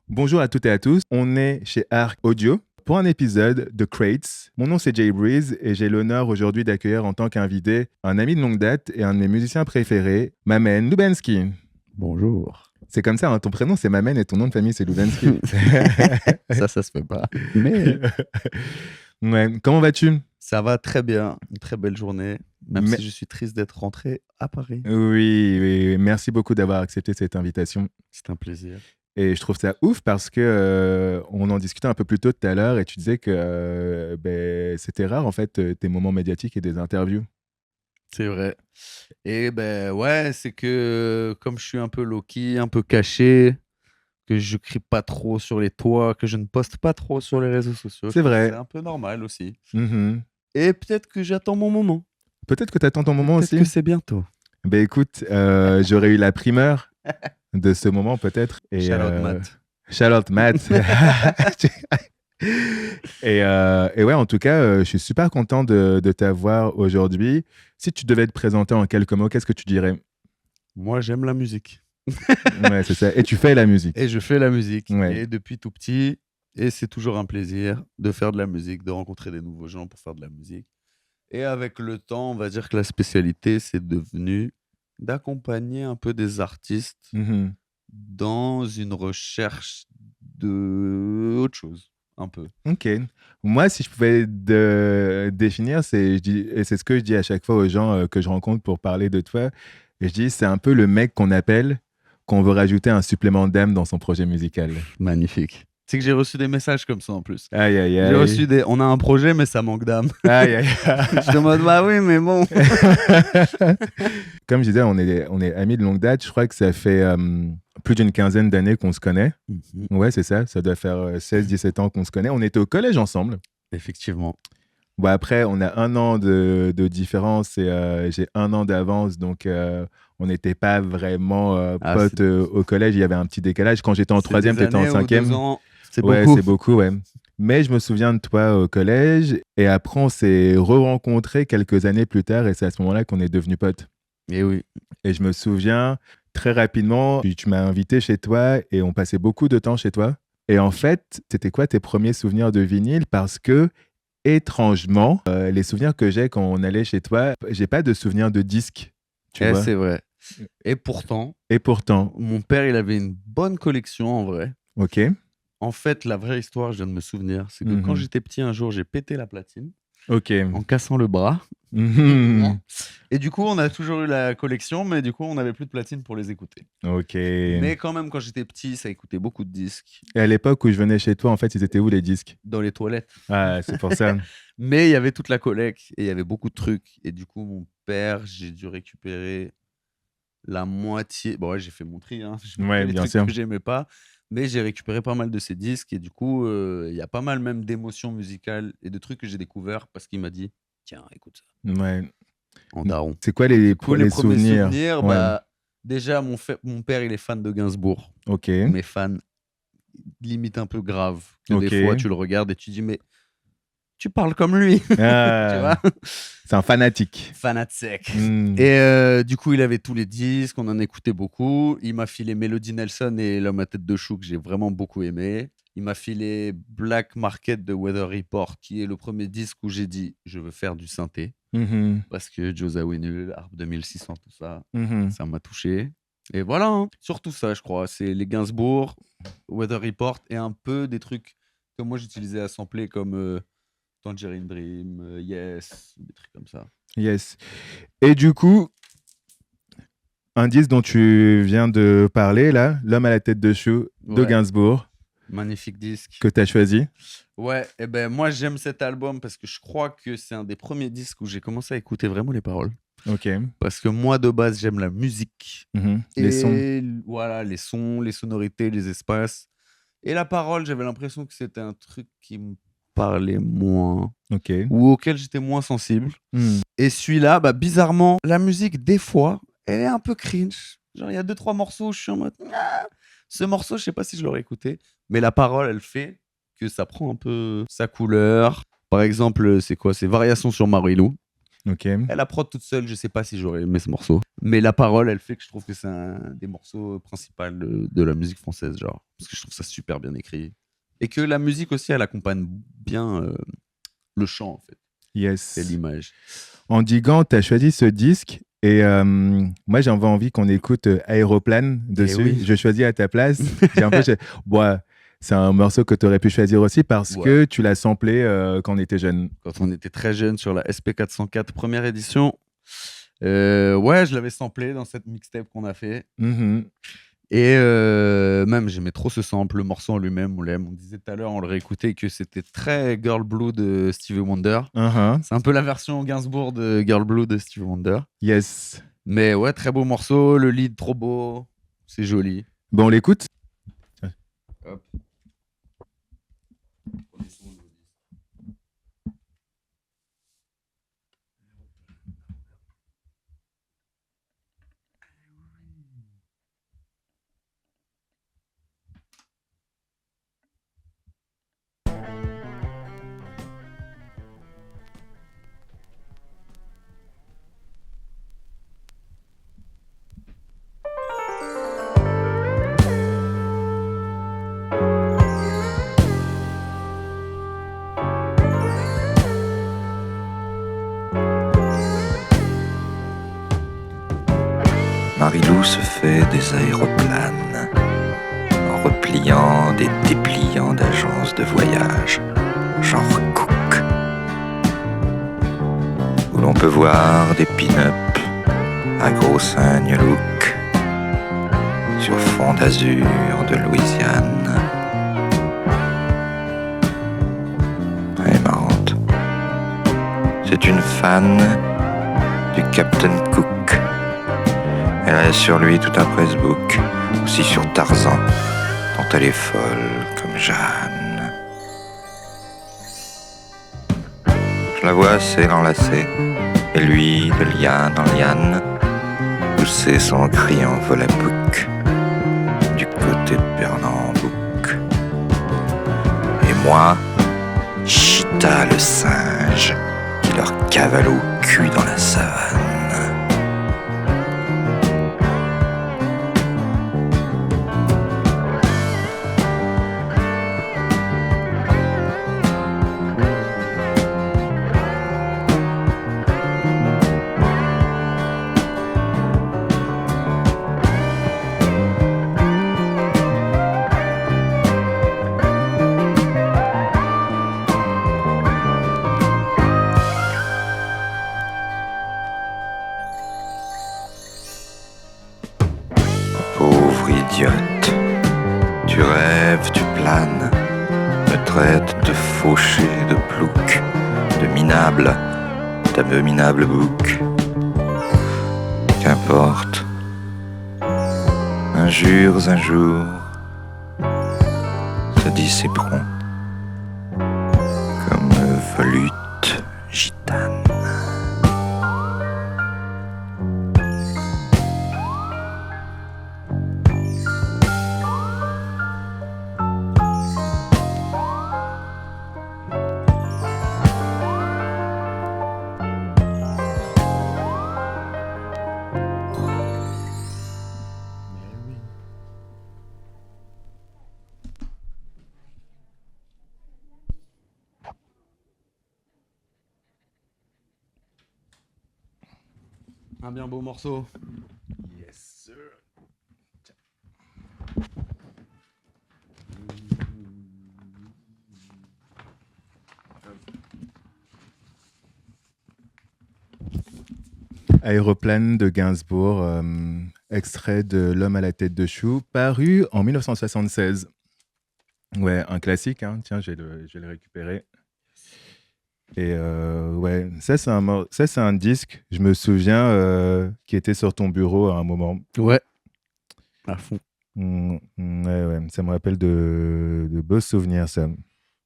Bonjour à toutes et à tous, on est chez Arc Audio pour un épisode de Crates. Mon nom c'est Jay Breeze et j'ai l'honneur aujourd'hui d'accueillir en tant qu'invité un ami de longue date et un de mes musiciens préférés, Mamen Lubensky. Bonjour. C'est comme ça, hein, ton prénom c'est Mamen et ton nom de famille c'est Lubensky. Ça se fait pas. Mais Ouais. Comment vas-tu? ça va très bien. Une très belle journée. Même Mais- si je suis triste d'être rentré à Paris. Oui, merci beaucoup d'avoir accepté cette invitation. C'est un plaisir. Et je trouve ça ouf parce que on en discutait un peu plus tôt tout à l'heure et tu disais que c'était rare en fait tes moments médiatiques et des interviews. C'est vrai. Et ben ouais, c'est que comme je suis un peu low-key, un peu caché, que je crie pas trop sur les toits, que je ne poste pas trop sur les réseaux sociaux. C'est je trouve que vrai. C'est un peu normal aussi. Mhm. Et peut-être que j'attends mon moment. Peut-être que tu attends ton moment Peut-être aussi. que c'est bientôt. Ben écoute, j'aurais eu la primeur de ce moment peut-être. Et, Shout out, Matt. Shout out, Matt. Et ouais, en tout cas, je suis super content de t'avoir aujourd'hui. Si tu devais te présenter en quelques mots, qu'est-ce que tu dirais? Moi, j'aime la musique. Ouais, c'est ça. Et tu fais la musique. Et je fais la musique. Ouais. Et depuis tout petit, et c'est toujours un plaisir de faire de la musique, de rencontrer des nouveaux gens pour faire de la musique. Et avec le temps, on va dire que la spécialité, c'est devenu d'accompagner un peu des artistes Mhm. dans une recherche de autre chose, un peu. Ok. Moi, si je pouvais définir, et c'est ce que je dis à chaque fois aux gens que je rencontre pour parler de toi. Et je dis, c'est un peu le mec qu'on appelle, qu'on veut rajouter un supplément d'âme dans son projet musical. Magnifique. C'est que j'ai reçu des messages comme ça en plus. Aïe, aïe, aïe. J'ai reçu des. On a un projet, mais ça manque d'âme. Aïe, aïe. Je suis en mode, bah oui, mais bon. Comme je disais, on est amis de longue date. Je crois que ça fait plus d'une quinzaine d'années qu'on se connaît. Ouais, c'est ça. Ça doit faire 16-17 ans qu'on se connaît. On était au collège ensemble. Effectivement. Bon, après, on a 1 an de différence et j'ai 1 an d'avance. Donc, on n'était pas vraiment potes au collège. Il y avait un petit décalage. Quand j'étais en C'est troisième, des tu étais en années ou 5e. 2 ans. C'est Ouais, beaucoup. c'est beaucoup, ouais. Mais je me souviens de toi au collège. Et après, on s'est re-rencontrés quelques années plus tard. Et c'est à ce moment-là qu'on est devenus potes. Et oui. Et je me souviens très rapidement, tu m'as invité chez toi et on passait beaucoup de temps chez toi. Et en fait, c'était quoi tes premiers souvenirs de vinyle? Parce que, étrangement, les souvenirs que j'ai quand on allait chez toi, j'ai pas de souvenirs de disques, tu vois. C'est vrai. Et pourtant, Et pourtant, mon père, il avait une bonne collection en vrai. ok. En fait, la vraie histoire, je viens de me souvenir, c'est que quand j'étais petit, un jour, j'ai pété la platine Ok. en cassant le bras. Mhm. Et du coup, on a toujours eu la collection, mais du coup, on n'avait plus de platine pour les écouter. Ok. Mais quand même, quand j'étais petit, ça écoutait beaucoup de disques Et à l'époque où je venais chez toi, en fait, ils étaient où les disques? dans les toilettes. Ah, c'est pour ça. Mais il y avait toute la collecte et il y avait beaucoup de trucs. Et du coup, mon père, j'ai dû récupérer la moitié. Bon, ouais, j'ai fait mon tri, hein. Je Ouais, les bien trucs sûr. que j'aimais pas. Mais j'ai récupéré pas mal de ses disques. Et du coup, il y a pas mal même d'émotions musicales et de trucs que j'ai découverts parce qu'il m'a dit tiens, écoute ça. Ouais. En daron. C'est quoi les, Du coup, les premiers souvenirs? Ouais. bah, déjà, mon père, il est fan de Gainsbourg. Ok. Mais fan limite un peu grave. Que Ok. des fois, tu le regardes et tu dis mais tu parles comme lui. Tu Ah, vois. c'est un fanatique. Fanat sec. Hmm. Et du coup, il avait tous les disques, on en écoutait beaucoup. Il m'a filé Melody Nelson et L'homme à tête de chou que j'ai vraiment beaucoup aimé. Il m'a filé Black Market de Weather Report, qui est le premier disque où j'ai dit je veux faire du synthé. Mhm. Parce que Joe Zawinul, Harp 2600, tout ça, Mhm. ça m'a touché. Et voilà, hein. Surtout ça, je crois. C'est les Gainsbourg, Weather Report et un peu des trucs que moi j'utilisais à sampler comme Tangerine Dream, Yes, des trucs comme ça. Yes. Et du coup, un disque dont tu viens de parler, là, L'homme à la tête de chou de Ouais. Gainsbourg, Magnifique disque. que tu as choisi. Ouais, et ben moi j'aime cet album parce que je crois que c'est un des premiers disques où j'ai commencé à écouter vraiment les paroles. Ok. Parce que moi de base j'aime la musique. Mhm. Les sons. Et voilà, les sons, les sonorités, les espaces. Et la parole, j'avais l'impression que c'était un truc qui me parlait moins Ok. ou auquel j'étais moins sensible. Hmm. Et celui-là, bah, bizarrement, la musique, des fois, elle est un peu cringe. Genre, il y a 2-3 morceaux où je suis en mode ah, ce morceau, je sais pas si je l'aurais écouté. Mais la parole, elle fait que ça prend un peu sa couleur. Par exemple, c'est quoi? C'est Variation sur Marilou. Ok. La prod toute seule, je sais pas si j'aurais aimé ce morceau. Mais la parole, elle fait que je trouve que c'est un des morceaux principaux de la musique française, genre. Parce que je trouve ça super bien écrit. Et que la musique aussi, elle accompagne bien le chant, en fait. Et Yes. l'image. En diguant, tu as choisi ce disque et moi, j'avais envie qu'on écoute Aéroplane dessus. oui. Je choisis à ta place. Bon, c'est un morceau que tu aurais pu choisir aussi parce que tu l'as samplé quand on était jeune. Quand on était très jeune sur la SP404 première édition. Ouais, je l'avais samplé dans cette mixtape qu'on a fait. Mhm. Et même, j'aimais trop ce sample, le morceau en lui-même, on l'aime. On disait tout à l'heure, on le réécoutait, que c'était très Girl Blue de Stevie Wonder. Uh-huh. C'est un peu la version Gainsbourg de Girl Blue de Stevie Wonder. Yes. Mais ouais, très beau morceau, le lead trop beau, c'est joli. Bon, on l'écoute. Hop. Marilou se fait des aéroplanes en repliant des dépliants d'agences de voyage, genre Cook, où l'on peut voir des pin-up à gros seins New Look sur fond d'azur de Louisiane. Elle est marrante. C'est une fan du Captain Cook. Elle a sur lui tout un pressbook, aussi sur Tarzan, dont elle est folle comme Jeanne. Je la vois assez l'enlacer, et lui, de liane en liane, pousser son cri en volapouc du côté de Pernambouc. Et moi, Chita le singe, qui leur cavale au cul dans la savane. Pauvre idiote, tu rêves, tu planes, me traites de fauché, de plouc, de minable, d'abominable bouc. Qu'importe, injures un jour se dissiperont comme volutes gitanes. Un bien beau morceau. Yes, sir. Aéroplane de Gainsbourg, extrait de L'homme à la tête de chou, paru en 1976. Ouais, un classique, hein. Tiens, je vais le récupérer. Et ouais, ça c'est un disque, je me souviens, qui était sur ton bureau à un moment. Ouais, à fond. Ouais, ça me rappelle de beaux souvenirs, ça.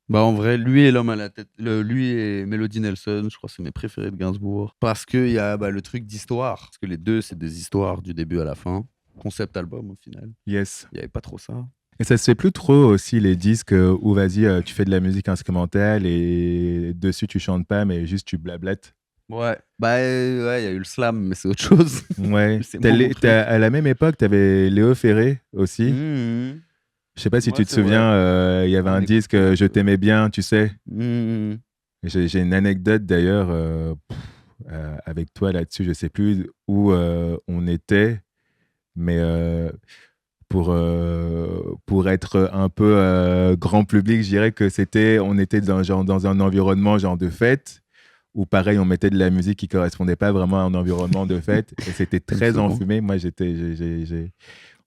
Bah en vrai, lui et l'homme à la tête, lui et Melody Nelson, je crois que c'est mes préférés de Gainsbourg. Parce qu'il y a le truc d'histoire. Parce que les deux, c'est des histoires du début à la fin. Concept album au final. Yes. Il n'y avait pas trop ça. Et ça se fait plus trop aussi les disques où vas-y, tu fais de la musique instrumentale et dessus tu chantes pas mais juste tu blablates. Ouais. Bah, ouais, il y a eu le slam, mais c'est autre chose. Ouais. C'est moins mon truc. À la même époque, tu avais Léo Ferré aussi. Mhm. Je sais pas si Ouais, tu te c'est vrai. souviens, il y avait On un disque écoutait un Je peu. t'aimais bien, tu sais. Mhm. J'ai une anecdote d'ailleurs avec toi là-dessus. Je sais plus où on était, mais pour être un peu grand public, je dirais que on était dans un environnement genre de fête, où pareil, on mettait de la musique qui correspondait pas vraiment à un environnement de fête, et c'était très C'est bon. enfumé. Moi,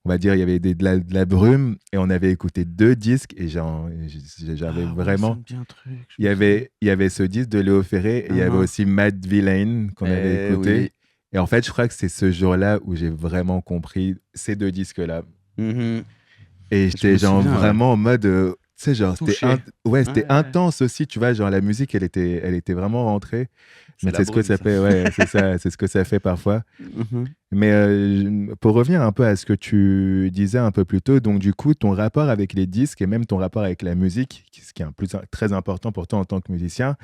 on va dire, il y avait de la brume, et on avait écouté 2 disques, et j'avais Ah ouais, ça vraiment. me dit un truc, je me souviens. Il y avait ce disque de Léo Ferré, et il y avait Uhum. aussi Mad Villain qu'on avait Eh écouté. oui. Et en fait, je crois que c'est ce jour-là où j'ai vraiment compris ces 2 disques-là. Mhm. Et Je me j'étais genre souviens, ouais. vraiment en mode, tu sais, genre, Touché. ouais, Ouais, c'était ouais. intense aussi, tu vois, genre la musique, elle était vraiment rentrée. Mais C'est la c'est ce que brume, ça ça. fait, ouais, c'est ça, c'est ce que ça fait parfois. Mhm. Mais pour revenir un peu à ce que tu disais un peu plus tôt, donc du coup, ton rapport avec les disques et même ton rapport avec la musique, ce qui est très important pour toi en tant que musicien,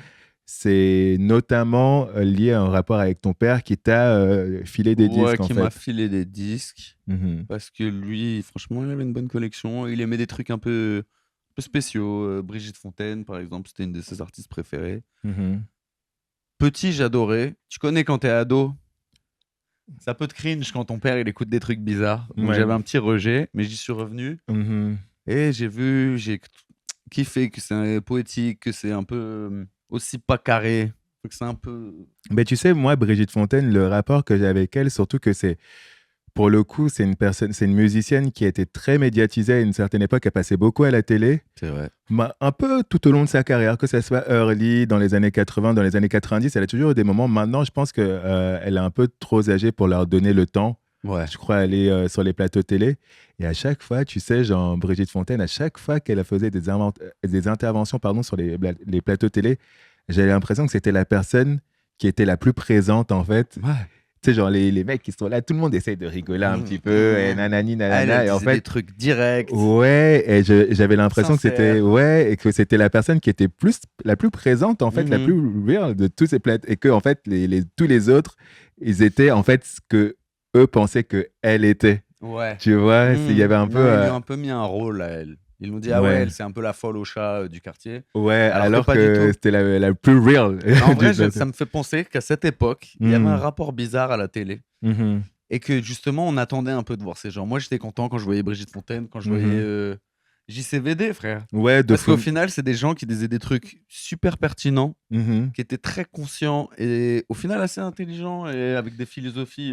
c'est notamment lié à un rapport avec ton père qui t'a filé des Ouais, disques, en qui m'a fait. filé des disques. Mhm. Parce que lui, franchement, il avait une bonne collection. Il aimait des trucs un peu spéciaux. Brigitte Fontaine, par exemple, c'était une de ses artistes préférées. Mhm. Petit, j'adorais. Tu connais quand t'es ado, ça peut te cringe quand ton père il écoute des trucs bizarres. Donc Ouais. j'avais un petit rejet, mais j'y suis revenu. Mhm. Et j'ai kiffé que c'est poétique, que c'est un peu aussi pas carré, que c'est un peu. Mais tu sais, moi, Brigitte Fontaine, le rapport que j'ai avec elle, surtout que pour le coup, c'est une musicienne qui a été très médiatisée à une certaine époque, elle passait beaucoup à la télé, C'est vrai. un peu tout au long de sa carrière, que ce soit early, dans les années 80, dans les années 90, elle a toujours eu des moments. Maintenant, je pense qu'elle est un peu trop âgée pour leur donner le temps, Ouais. je crois, aller sur les plateaux télé. Et à chaque fois, tu sais, genre, Brigitte Fontaine, à chaque fois qu'elle faisait des interventions pardon, sur les plateaux télé, j'avais l'impression que c'était la personne qui était la plus présente, en fait. Ouais. Tu sais, genre, les mecs qui sont là, tout le monde essaie de rigoler un petit peu, et nanani, Elle nanana. Et en disait des fait, trucs directs, ouais, et j'avais l'impression que c'était, sincères. ouais, et que c'était la personne qui était la plus présente, en fait, la Mhm. plus real de tous ces plates. Et que, en fait, tous les autres, ils étaient, en fait, ce que eux pensaient que elle était. Ouais. Tu vois, il y avait un peu, Non, ils lui ont un peu mis un rôle à elle. Ils l'ont dit, ah ouais, ouais, elle, c'est un peu la folle au chat du quartier. ouais, Alors que alors pas du que tout. c'était la plus real Mais en du vrai, plateau. ça me fait penser qu'à cette époque, il y avait un rapport bizarre à la télé. Mhm. Et que justement, on attendait un peu de voir ces gens. Moi, j'étais content quand je voyais Brigitte Fontaine, quand je voyais Mhm. JCVD, frère. Ouais, Parce qu'au final, c'est des gens qui disaient des trucs super pertinents, Mhm. qui étaient très conscients et au final assez intelligents et avec des philosophies.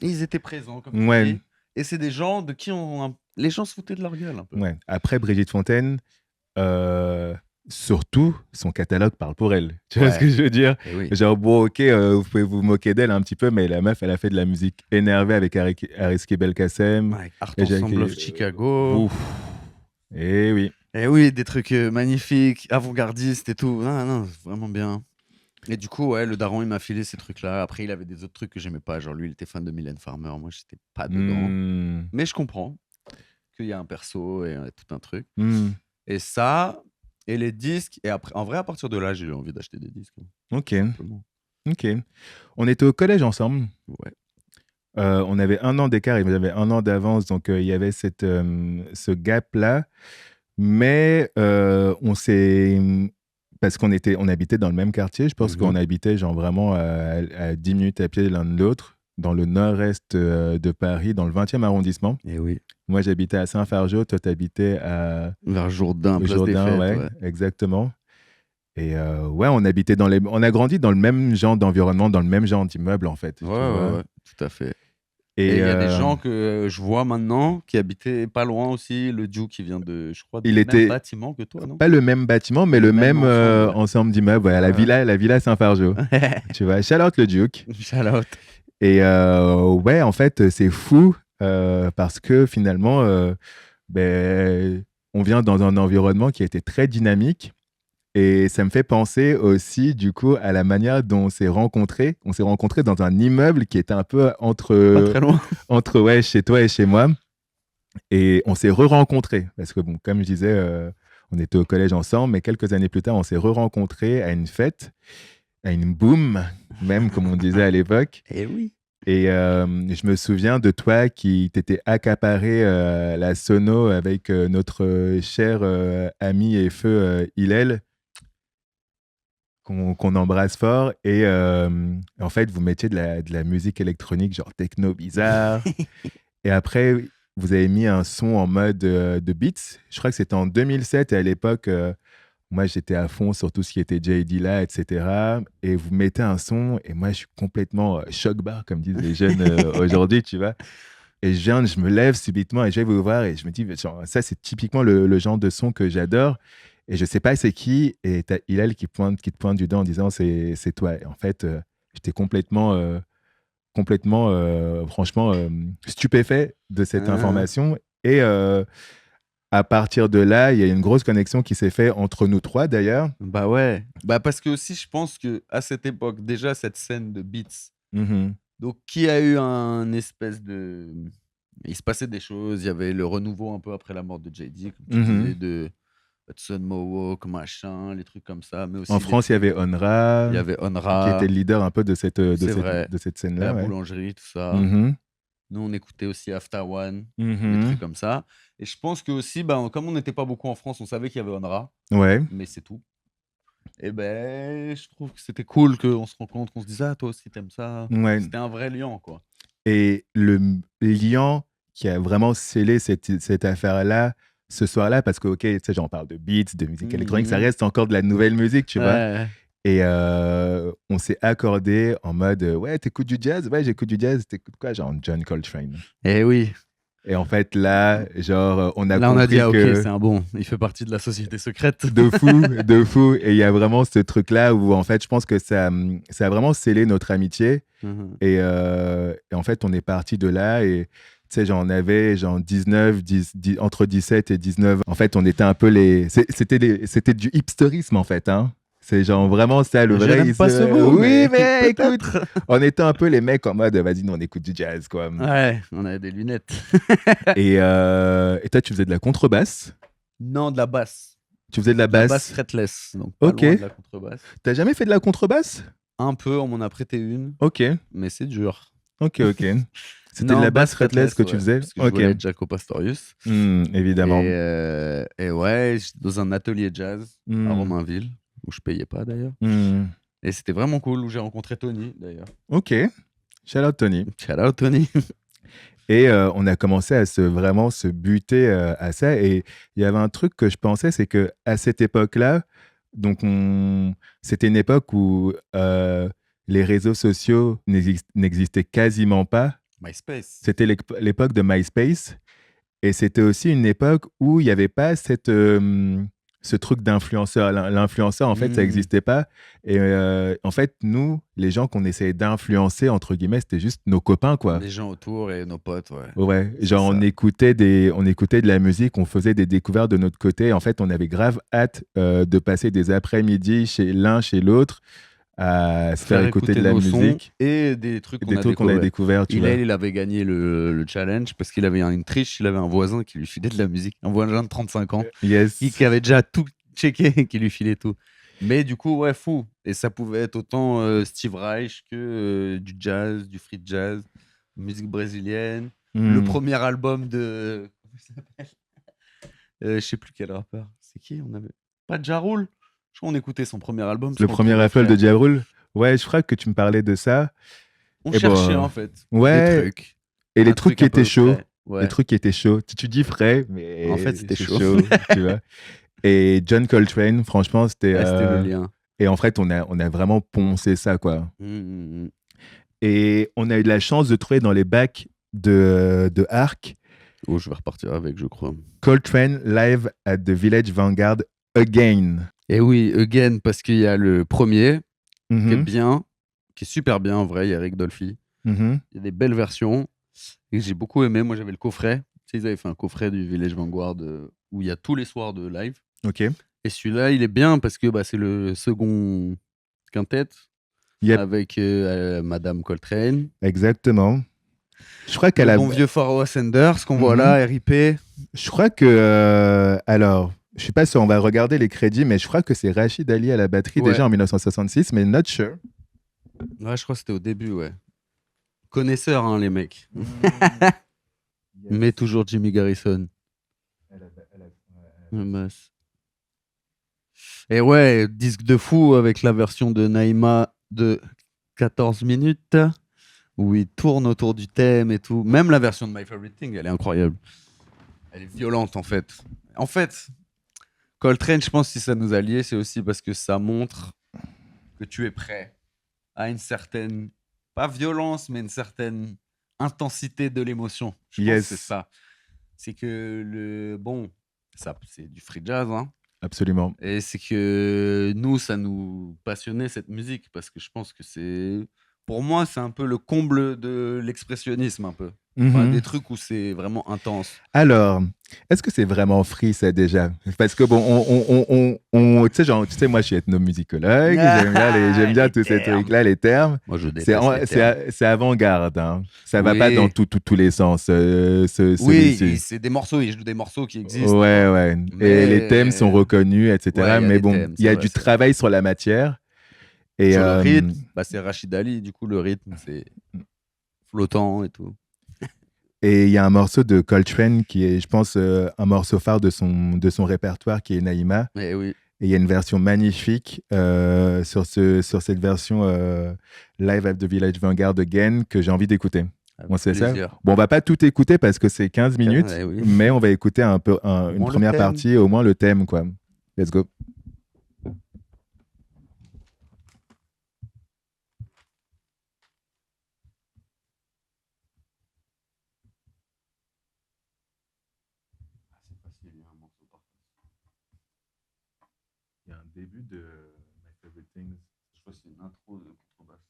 Ils étaient présents, comme tu Ouais, dis. Et c'est des gens de qui les gens se foutaient de leur gueule un peu. ouais. Après, Brigitte Fontaine, euh, surtout, son catalogue parle pour elle. Tu vois ce que Ouais, je veux dire? et oui. Genre, bon, ok, vous pouvez vous moquer d'elle un petit peu, mais la meuf, elle a fait de la musique énervée avec Ariski Belkacem. Ouais, Art Et Ensemble of Chicago. ouf. Eh oui. Et oui, des trucs magnifiques, avant-gardistes et tout. Non, non, vraiment bien. Et du coup, ouais, le daron, il m'a filé ces trucs-là. Après, il avait des autres trucs que j'aimais pas. Genre, lui, il était fan de Mylène Farmer. Moi, j'étais pas dedans. Hmm. Mais je comprends qu'il y a un perso et tout un truc. Hmm. Et ça, et les disques. Et après, en vrai, à partir de là, j'ai eu envie d'acheter des disques. Ok, Simplement. ok. On était au collège ensemble. Ouais. On avait 1 an d'écart, il avait 1 an d'avance, donc il y avait ce gap-là. Mais on s'est. Parce on habitait dans le même quartier, je pense qu'on habitait genre vraiment à 10 minutes à pied l'un de l'autre, dans le nord-est de Paris, dans le 20e arrondissement. Et oui. Moi, j'habitais à Saint-Fargeau, toi, t'habitais à Vers Jourdain, place des Jourdain, Fêtes. ouais, Ouais. exactement. Et ouais, on habitait on a grandi dans le même genre d'environnement, dans le même genre d'immeuble, en fait. Ouais, tu vois. ouais, ouais, tout à fait. Et Et il y a des gens que je vois maintenant qui habitaient pas loin aussi. Le Duke qui vient je crois, il du même était bâtiment que toi, non? pas le même bâtiment, mais Le le même même ensemble, ouais. ensemble d'immeubles, ouais, Ouais. la villa Saint-Fargeau. Tu vois, shout out le Duke. Shout out. Et ouais, en fait, c'est fou parce que finalement, ben, on vient dans un environnement qui a été très dynamique. Et ça me fait penser aussi, du coup, à la manière dont on s'est rencontrés. On s'est rencontrés dans un immeuble qui était un peu Pas très loin. entre ouais, chez toi et chez moi. Et on s'est re-rencontrés. Parce que, bon, comme je disais, on était au collège ensemble, mais quelques années plus tard, on s'est re-rencontrés à une fête. à une boom, même comme on disait à l'époque. Eh oui. Et je me souviens de toi qui t'étais accaparé la sono avec notre cher ami et feu Hillel, qu'on embrasse fort. Et en fait, vous mettiez de la musique électronique, genre techno bizarre. Et après, vous avez mis un son en mode de beats. Je crois que c'était en 2007. Et à l'époque, moi, j'étais à fond sur tout ce qui était Jay Dilla, etc. Et vous mettez un son, et moi, je suis complètement choc bar, comme disent les jeunes aujourd'hui, tu vois. Et je me lève subitement et je vais vous voir et je me dis, genre, ça, c'est typiquement le genre de son que j'adore. Et je sais pas c'est qui. Et t'as Hillel qui te pointe du doigt en disant, c'est toi. Et en fait, j'étais complètement, franchement, stupéfait de cette information. Et à partir de là, il y a une grosse connexion qui s'est faite entre nous trois, d'ailleurs. Bah ouais. Bah parce que aussi, je pense qu'à cette époque, déjà, cette scène de beats, Mhm. donc qui a eu un espèce de... Il se passait des choses, il y avait le renouveau un peu après la mort de JD, comme tu disais, de Hudson Mohawk, machin, les trucs comme ça. Mais aussi En France, il y avait Onra, il y avait qui Onra, était le leader un peu de cette vrai. scène-là. la Ouais. boulangerie, tout ça. Mhm. Nous, on écoutait aussi After One, des Mhm. trucs comme ça. Et je pense que aussi, bah, comme on n'était pas beaucoup en France, on savait qu'il y avait Onra, Ouais. mais c'est tout. Et ben, je trouve que c'était cool qu'on se rencontre, qu'on se dise, ah, toi aussi, t'aimes ça. Ouais. C'était un vrai lien, quoi. Et le lien qui a vraiment scellé cette affaire-là, ce soir-là, parce que, ok, tu sais, j'en parle de beats, de musique électronique, ça reste encore de la nouvelle musique, tu vois. Ouais. Et on s'est accordé en mode, ouais, t'écoutes du jazz? Ouais, j'écoute du jazz. T'écoutes quoi? Genre John Coltrane. Eh oui. Et en fait, là, genre, on a Là, on a compris dit, ah, ok, que... c'est un bon. Il fait partie de la société secrète. De fou, de fou. Et il y a vraiment ce truc-là où, en fait, je pense que ça a vraiment scellé notre amitié. Mhm. Et en fait, on est parti de là et tu sais, j'en avais genre 19, entre 17 et 19. En fait, on était un peu les... C'était du hipsterisme, en fait. Hein. C'est genre vraiment ça, le Je vrai... n'aime pas ce mot, Oui, mais peut-être. écoute, on était un peu les mecs en mode, vas-y, nous, on écoute du jazz, quoi. Ouais, on avait des lunettes. Et toi, tu faisais de la contrebasse. Non, de la basse. Tu faisais de la De la basse. basse fretless, donc pas Ok. loin de la contrebasse. T'as jamais fait de la contrebasse? Un peu, on m'en a prêté une, Ok, mais c'est dur. ok. C'était Non, de la basse fretless, fretless que tu ouais, faisais? parce que je voulais être Jaco Pastorius. Évidemment. Et ouais, j'étais dans un atelier jazz à Hmm. Romainville, où je payais pas d'ailleurs. Hmm. Et c'était vraiment cool, où j'ai rencontré Tony d'ailleurs. Ok, shout out Tony. Shout out Tony. Et on a commencé à vraiment se buter à ça. Et il y avait un truc que je pensais, c'est que à cette époque-là, donc c'était une époque où les réseaux sociaux n'existaient quasiment pas. MySpace. C'était l'époque de MySpace. Et c'était aussi une époque où il n'y avait pas ce truc d'influenceur. L'influenceur, en fait, ça n'existait pas. Et en fait, nous, les gens qu'on essayait d'influencer, entre guillemets, c'était juste nos copains, quoi. Les gens autour et nos potes, ouais. Ouais, C'est genre ça. on écoutait de la musique, on faisait des découvertes de notre côté. En fait, on avait grave hâte de passer des après-midi chez l'un, chez l'autre, à se faire écouter de la nos sons musique. et des trucs Des trucs qu'on avait découverts, tu vois. Il avait gagné le challenge parce qu'il avait une triche, il avait un voisin qui lui filait de la musique, un voisin de 35 ans Yes. qui avait déjà tout checké et qui lui filait tout. Mais du coup, ouais, fou. Et ça pouvait être autant Steve Reich que du jazz, du free jazz, musique brésilienne. Le premier album de... Comment il s'appelle je sais plus quel rappeur. C'est qui on avait... Pas Ja Rule. Je crois qu'on écoutait son premier album. Le premier Apple de Ja Rule. Ouais, je crois que tu me parlais de ça. On Et cherchait bon, en fait ouais. des trucs. Et les Un trucs truc qui un peu étaient chauds. frais. Ouais. Les trucs qui étaient chauds. Tu dis frais, mais En fait, c'était c'est chaud. tu vois. Et John Coltrane, franchement, c'était... Ouais, c'était le lien. Et en fait, on a vraiment poncé ça, quoi. Et on a eu de la chance de trouver dans les bacs de Arc Oh, je vais repartir avec, je crois. Coltrane live at the Village Vanguard again. Et oui, again, parce qu'il y a le premier qui est Mhm, bien, qui est super bien en vrai. Il y a Rick Dolphy. mhm. Il y a des belles versions et j'ai beaucoup aimé. Moi, j'avais le coffret. Tu sais, ils avaient fait un coffret du Village Vanguard où il y a tous les soirs de live. Ok. Et celui-là, il est bien parce que c'est le second quintet Yep. avec Madame Coltrane. Exactement. Je crois qu'à Le la... bon vieux Pharoah Sanders qu'on voit Mhm. là, RIP. Je crois que... alors, Je suis pas sûr, on va regarder les crédits, mais je crois que c'est Rachid Ali à la batterie Ouais. déjà en 1966, mais not sure. Ouais, je crois que c'était au début, ouais. Connaisseurs, hein, les mecs. Mais toujours Jimmy Garrison. La basse. Et ouais, disque de fou avec la version de Naïma de 14 minutes où il tourne autour du thème et tout. Même la version de My Favorite Thing, elle est incroyable. Elle est violente en fait. En fait, Coltrane, je pense que si ça nous a liés, c'est aussi parce que ça montre que tu es prêt à une certaine, pas violence, mais une certaine intensité de l'émotion. Je pense Yes. que c'est ça. C'est que ça, c'est du free jazz, hein. Absolument. Et c'est que nous, ça nous passionnait cette musique parce que je pense que c'est, pour moi, c'est un peu le comble de l'expressionnisme, un peu. Enfin, Mhm. des trucs où c'est vraiment intense. Alors, est-ce que c'est vraiment free ça déjà? Parce que bon, tu sais, genre, tu sais, moi je suis ethnomusicologue, j'aime bien Les tous ces termes. trucs-là, les termes. Moi, je C'est déteste les termes. c'est avant-garde, hein. Ça va Oui. pas dans tous les sens. Oui, celui-ci. et c'est des morceaux, ils jouent des morceaux qui existent. Ouais, ouais. Et Mais- les thèmes sont reconnus, etc. Ouais, y a mais des bon, thèmes, il y a c'est vrai, du c'est vrai. travail sur la matière. Et Sur le rythme, c'est Rachid Ali, du coup, le rythme, c'est flottant et tout. et il y a un morceau de Coltrane qui est, je pense, un morceau phare de son répertoire qui est Naïma. Mais oui. Et il y a une version magnifique sur cette version Live at the Village Vanguard Again que j'ai envie d'écouter. Avec Bon, c'est ça. plaisir. Bon, on va pas tout écouter parce que c'est 15 minutes, Ouais, oui. mais on va écouter un peu une moins le première thème. partie, au moins le thème, quoi. Let's go. Il y a un début de My Favorite Things. Je crois que c'est une intro de contrebasse.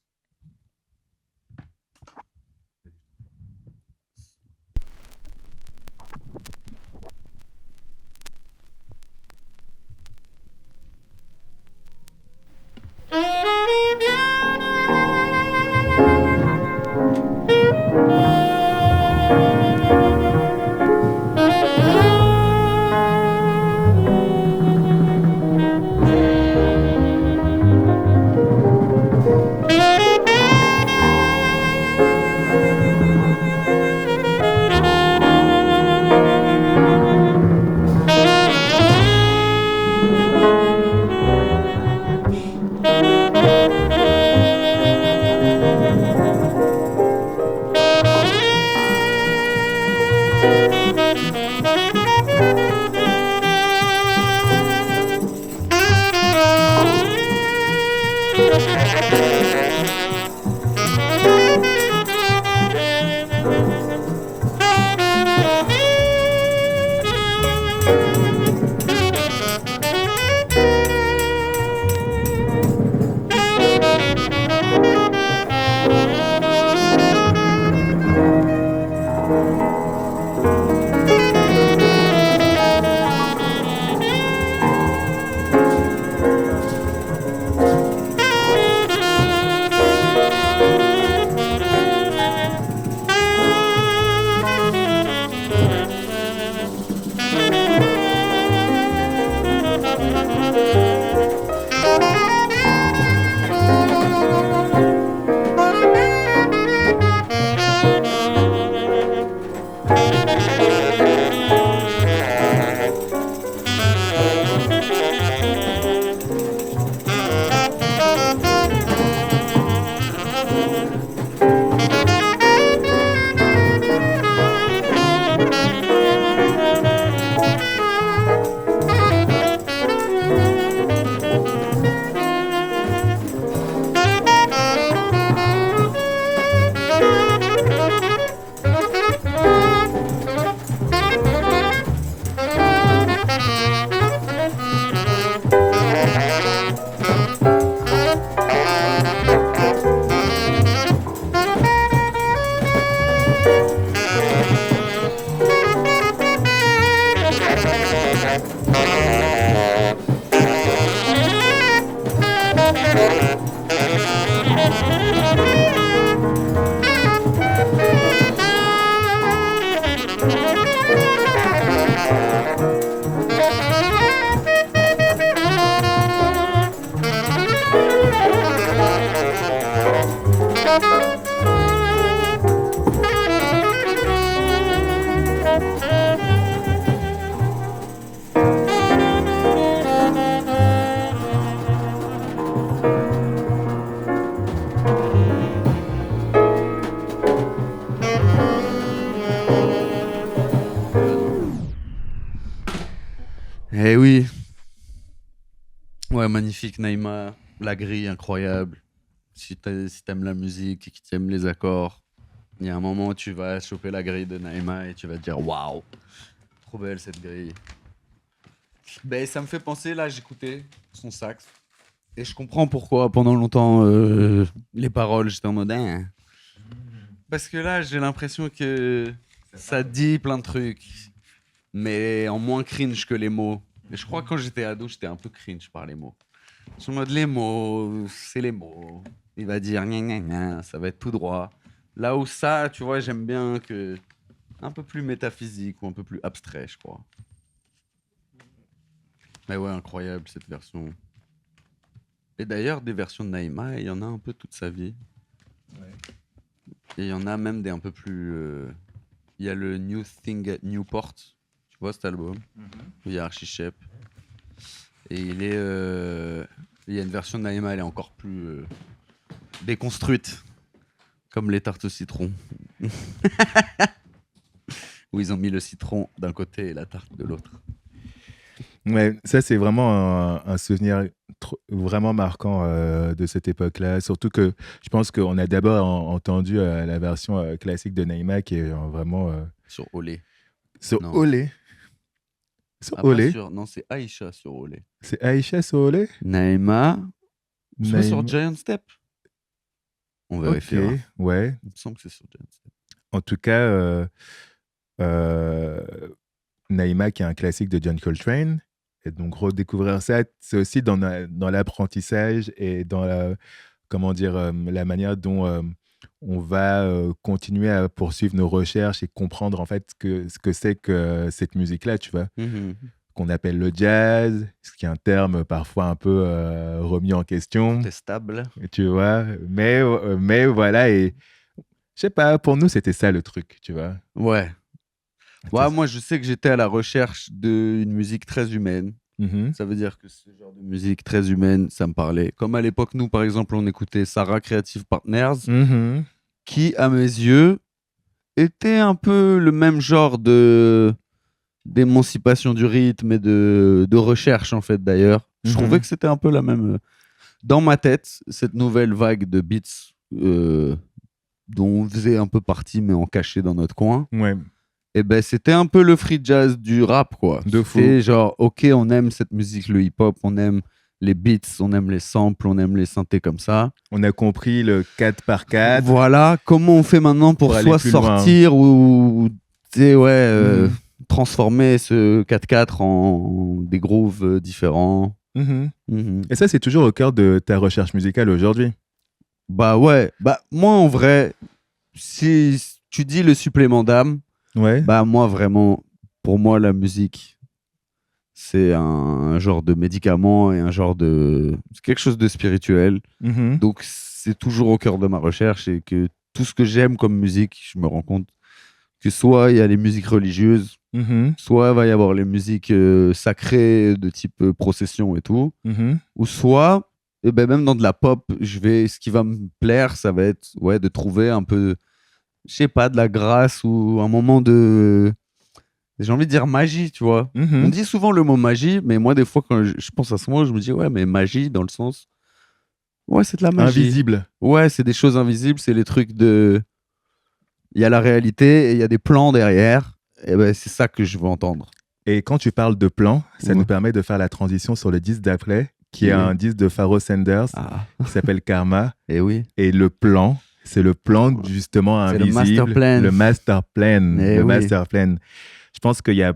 Eh oui. Ouais, magnifique Naïma. La grille, incroyable. Si t'aimes la musique et que t'aimes les accords, il y a un moment où tu vas choper la grille de Naïma et tu vas te dire waouh, trop belle cette grille. Ben, ça me fait penser, là, j'écoutais son sax. Et je comprends pourquoi, pendant longtemps, les paroles, j'étais en mode. Hein. Parce que là, j'ai l'impression que ça dit plein de trucs, mais en moins cringe que les mots. Et je crois que quand j'étais ado, j'étais un peu cringe par les mots. Je suis en mode, les mots, c'est les mots. Il va dire, gna gna gna, ça va être tout droit. Là où ça, tu vois, j'aime bien que. Un peu plus métaphysique ou un peu plus abstrait, je crois. Mais ouais, incroyable cette version. Et d'ailleurs, des versions de Naïma, il y en a un peu toute sa vie. Ouais. Et il y en a même des un peu plus. Il y a le New Thing at Newport, tu vois cet album, où il y a Archie Shepp. Et il y a une version de Naïma, elle est encore plus déconstruite, comme les tartes au citron. Où ils ont mis le citron d'un côté et la tarte de l'autre. Ouais, ça, c'est vraiment un souvenir vraiment marquant de cette époque-là. Surtout que je pense qu'on a d'abord entendu la version classique de Naïma qui est vraiment. Sur Olé. Sur Non. Olé. Sur Ah, pas Olé. sur... Non, c'est Aïcha sur Olé. C'est Aïcha sur Olé. Naïma, soit sur Naïma. Giant Step. On Ok, vérifiera. ouais. Il me semble que c'est sur Giant Step. En tout cas, Naïma qui est un classique de John Coltrane. Et donc redécouvrir ça, c'est aussi dans l'apprentissage et dans la manière dont on va continuer à poursuivre nos recherches et comprendre en fait ce que c'est que cette musique-là, tu vois, qu'on appelle le jazz, ce qui est un terme parfois un peu remis en question, Testable. tu vois, mais voilà, et je sais pas, pour nous c'était ça le truc, tu vois. Ouais. Ouais, moi, je sais que j'étais à la recherche d'une musique très humaine. Ça veut dire que ce genre de musique très humaine, ça me parlait. Comme à l'époque, nous, par exemple, on écoutait Sarah Creative Partners, qui, à mes yeux, était un peu le même genre d'émancipation du rythme et de recherche, en fait, d'ailleurs. Je trouvais que c'était un peu la même... Dans ma tête, cette nouvelle vague de beats dont on faisait un peu partie, mais en caché dans notre coin, Ouais. et ben c'était un peu le free jazz du rap, quoi. De fou. C'était genre, ok, on aime cette musique, le hip-hop, on aime les beats, on aime les samples, on aime les synthés comme ça. On a compris le 4x4. Voilà, comment on fait maintenant pour aller soit plus loin. sortir ou tu sais, ouais, transformer ce 4x4 en des grooves différents. Et ça, c'est toujours au cœur de ta recherche musicale aujourd'hui. Bah ouais, bah moi en vrai, si tu dis le supplément d'âme, Ouais. bah moi vraiment, pour moi la musique, c'est un genre de médicament et un genre de... C'est quelque chose de spirituel. Donc c'est toujours au cœur de ma recherche et que tout ce que j'aime comme musique, je me rends compte que soit il y a les musiques religieuses, soit il va y avoir les musiques sacrées de type procession et tout, ou soit, et ben même dans de la pop, ce qui va me plaire, ça va être de trouver un peu, je sais pas, de la grâce ou un moment de... J'ai envie de dire magie, tu vois. On dit souvent le mot magie, mais moi, des fois, quand je pense à ce mot, je me dis, ouais, mais magie, dans le sens... Ouais, c'est de la magie. Invisible. Ouais, c'est des choses invisibles, c'est les trucs de... Il y a la réalité et il y a des plans derrière. Et ben, c'est ça que je veux entendre. Et quand tu parles de plan, ça nous permet de faire la transition sur le disque d'après, qui est un disque de Pharoah Sanders, qui s'appelle Karma. Et oui. Et le plan, c'est le plan justement invisible. C'est le master plan. Le master plan. Et oui. Master plan. Je pense qu'il y a,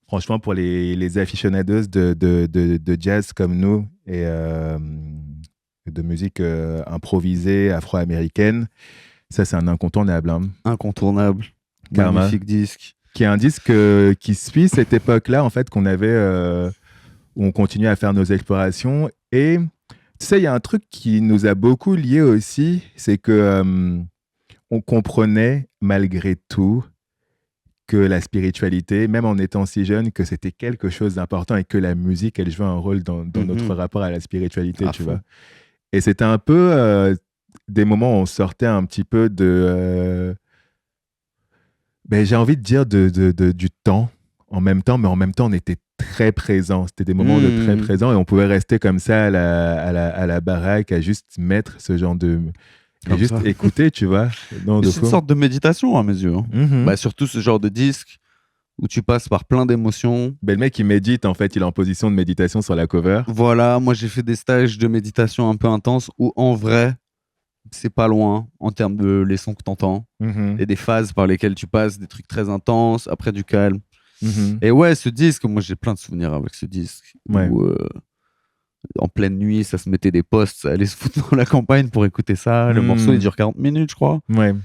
franchement, pour les aficionados de jazz comme nous et de musique improvisée afro-américaine, ça, c'est un incontournable. Hein. Incontournable. Karma. Magnifique disque. Qui est un disque qui suit cette époque-là, en fait, qu'on avait, où on continuait à faire nos explorations. Et tu sais, il y a un truc qui nous a beaucoup liés aussi, c'est que on comprenait malgré tout que la spiritualité, même en étant si jeune, que c'était quelque chose d'important et que la musique, elle jouait un rôle dans notre rapport à la spiritualité, tu vois. Et c'était un peu des moments où on sortait un petit peu de... j'ai envie de dire du temps, mais en même temps, on était très présent. C'était des moments de très présent et on pouvait rester comme ça à la baraque à juste mettre ce genre de... Et Comme juste ça. écouter, tu vois. Non, de C'est une fou. sorte de méditation à mes yeux. Hein. Mhm. Bah, surtout ce genre de disque où tu passes par plein d'émotions. Ben, le mec, il médite, en fait. Il est en position de méditation sur la cover. Voilà, moi j'ai fait des stages de méditation un peu intenses où en vrai, c'est pas loin en termes de les sons que t'entends. Mhm. Et des phases par lesquelles tu passes, des trucs très intenses, après du calme. Mhm. Et ouais, ce disque, moi j'ai plein de souvenirs avec ce disque. Ouais. Où, en pleine nuit, ça se mettait des postes, ça allait se foutre dans la campagne pour écouter ça. Le morceau, il dure 40 minutes, je crois. Ouais.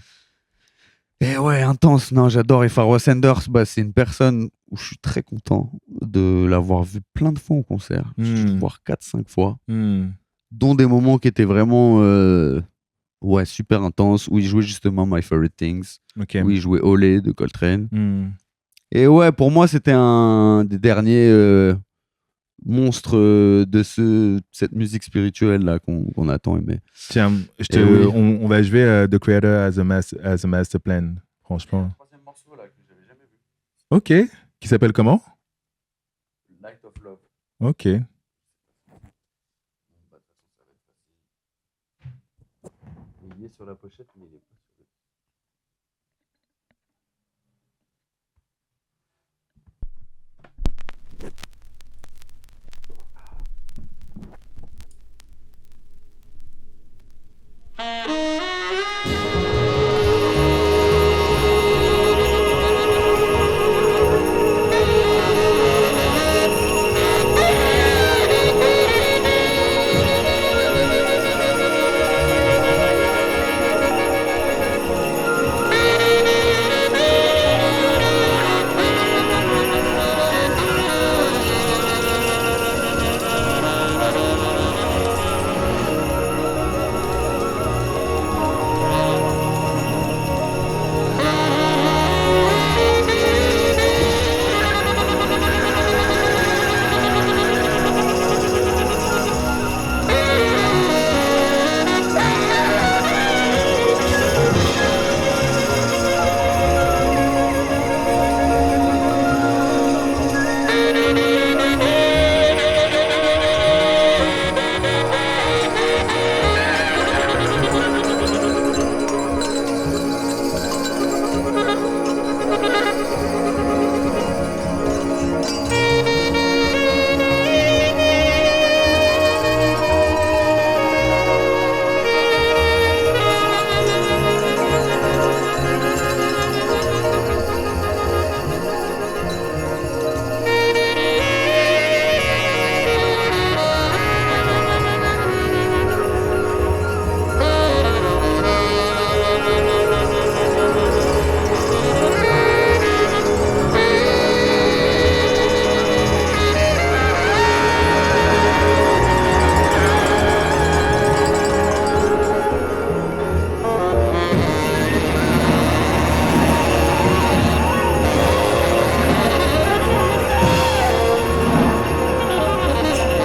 Et ouais, intense, non, j'adore. Et Pharoah Sanders, bah, c'est une personne où je suis très content de l'avoir vu plein de fois en concert. J'ai dû le voir 4-5 fois. Mhm. Dont des moments qui étaient vraiment ouais, super intenses, où il jouait justement My Favorite Things, Ok. où il jouait Olé de Coltrane. Mhm. Et ouais, pour moi, c'était un des derniers monstres de cette musique spirituelle là qu'on a tant aimé. Tiens, Eh oui. on va jouer The Creator as a Master Plan, franchement. Troisième morceau là que j'avais jamais vu. Ok. Qui s'appelle comment? Light of Love. Ok. Il est sur la pochette, mais il est pas sur le...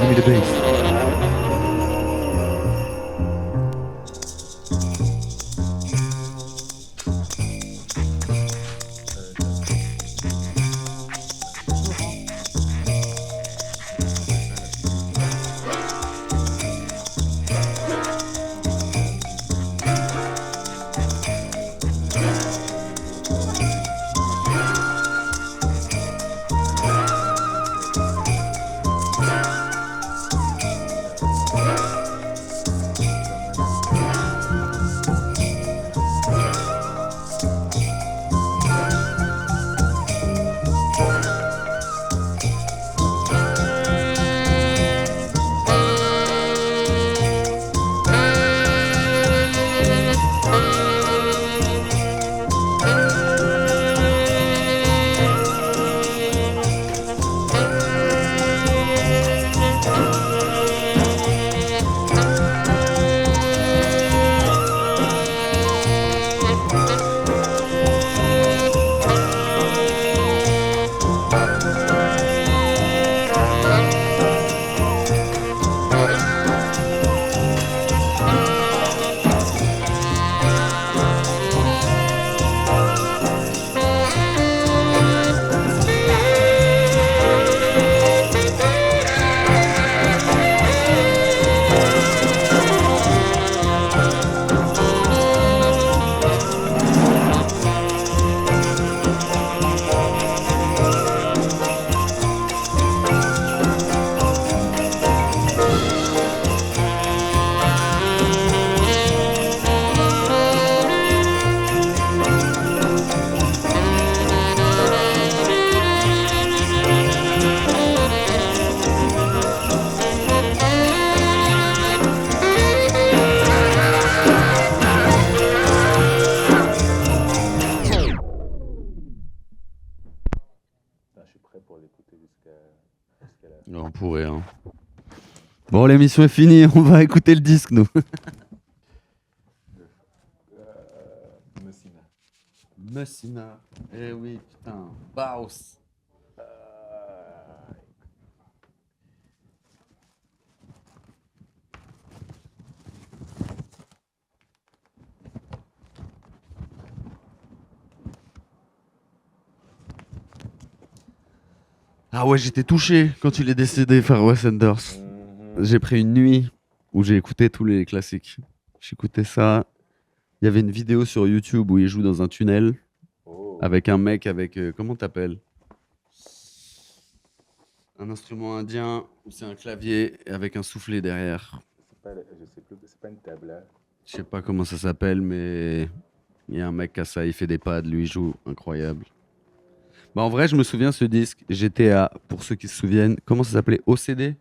Give me the bass. prêt pour l'écouter jusqu'à la... On pourrait, hein. Bon, l'émission est finie, on va écouter le disque, nous. Messina. Messina. Eh oui, putain. Baus. Ah ouais, j'étais touché quand il est décédé, Pharoah Sanders. J'ai pris une nuit où j'ai écouté tous les classiques. J'écoutais ça. Il y avait une vidéo sur YouTube où il joue dans un tunnel avec un mec avec... comment t'appelles? Un instrument indien où c'est un clavier avec un soufflet derrière. Je sais plus, c'est pas une tabla. Je sais pas comment ça s'appelle, mais il y a un mec qui a ça, il fait des pads, lui il joue, incroyable. Bah en vrai, je me souviens ce disque, GTA, pour ceux qui se souviennent, comment ça s'appelait? OCD?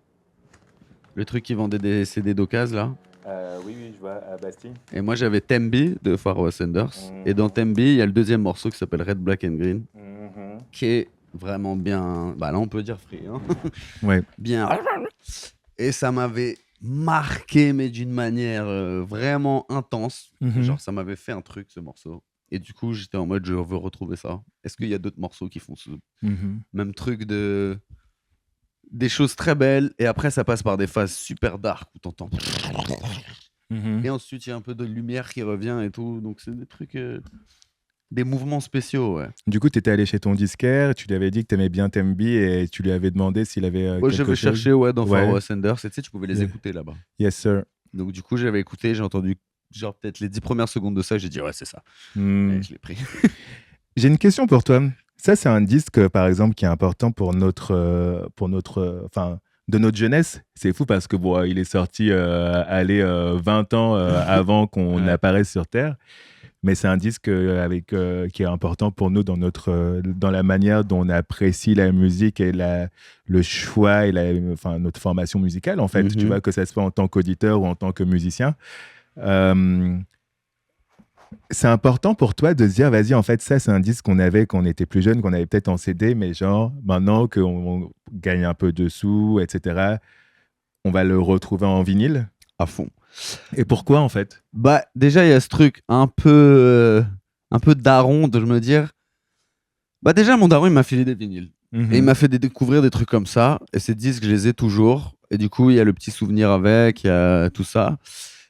Le truc qui vendait des CD d'occasion là. Oui, je vois, à Bastille. Et moi j'avais Tembi de Pharoah Sanders. Et dans Tembi, il y a le deuxième morceau qui s'appelle Red, Black and Green, qui est vraiment bien. Bah là on peut dire free. Hein. Ouais. Bien. Et ça m'avait marqué, mais d'une manière vraiment intense. Genre ça m'avait fait un truc ce morceau. Et du coup j'étais en mode je veux retrouver ça. Est-ce qu'il y a d'autres morceaux qui font ce même truc de. Des choses très belles, et après ça passe par des phases super dark où t'entends. Et ensuite il y a un peu de lumière qui revient et tout, donc c'est des trucs, des mouvements spéciaux, ouais. Du coup, tu étais allé chez ton disquaire, tu lui avais dit que tu aimais bien Tembi et tu lui avais demandé s'il avait Ouais, quelque j'avais chose. cherché dans Pharoah Sanders, et tu sais, tu pouvais les Yeah. écouter là-bas. Yes, sir. Donc du coup j'avais écouté, j'ai entendu genre peut-être les 10 premières secondes de ça, j'ai dit ouais c'est ça, et je l'ai pris. J'ai une question pour toi. Ça, c'est un disque, par exemple, qui est important pour notre, enfin, de notre jeunesse. C'est fou parce que bon, il est sorti 20 ans avant qu'on apparaisse sur Terre. Mais c'est un disque qui est important pour nous dans la manière dont on apprécie la musique et le choix et notre formation musicale, en fait. Tu vois, que ça se fait en tant qu'auditeur ou en tant que musicien. C'est important pour toi de se dire, vas-y, en fait, ça, c'est un disque qu'on avait quand on était plus jeune, qu'on avait peut-être en CD, mais genre, maintenant qu'on gagne un peu de sous, etc., on va le retrouver en vinyle. À fond. Et pourquoi, en fait? Bah, déjà, il y a ce truc un peu daron de me dire. Bah, déjà, mon daron, il m'a filé des vinyles. Et il m'a fait découvrir des trucs comme ça. Et ces disques, je les ai toujours. Et du coup, il y a le petit souvenir avec, il y a tout ça.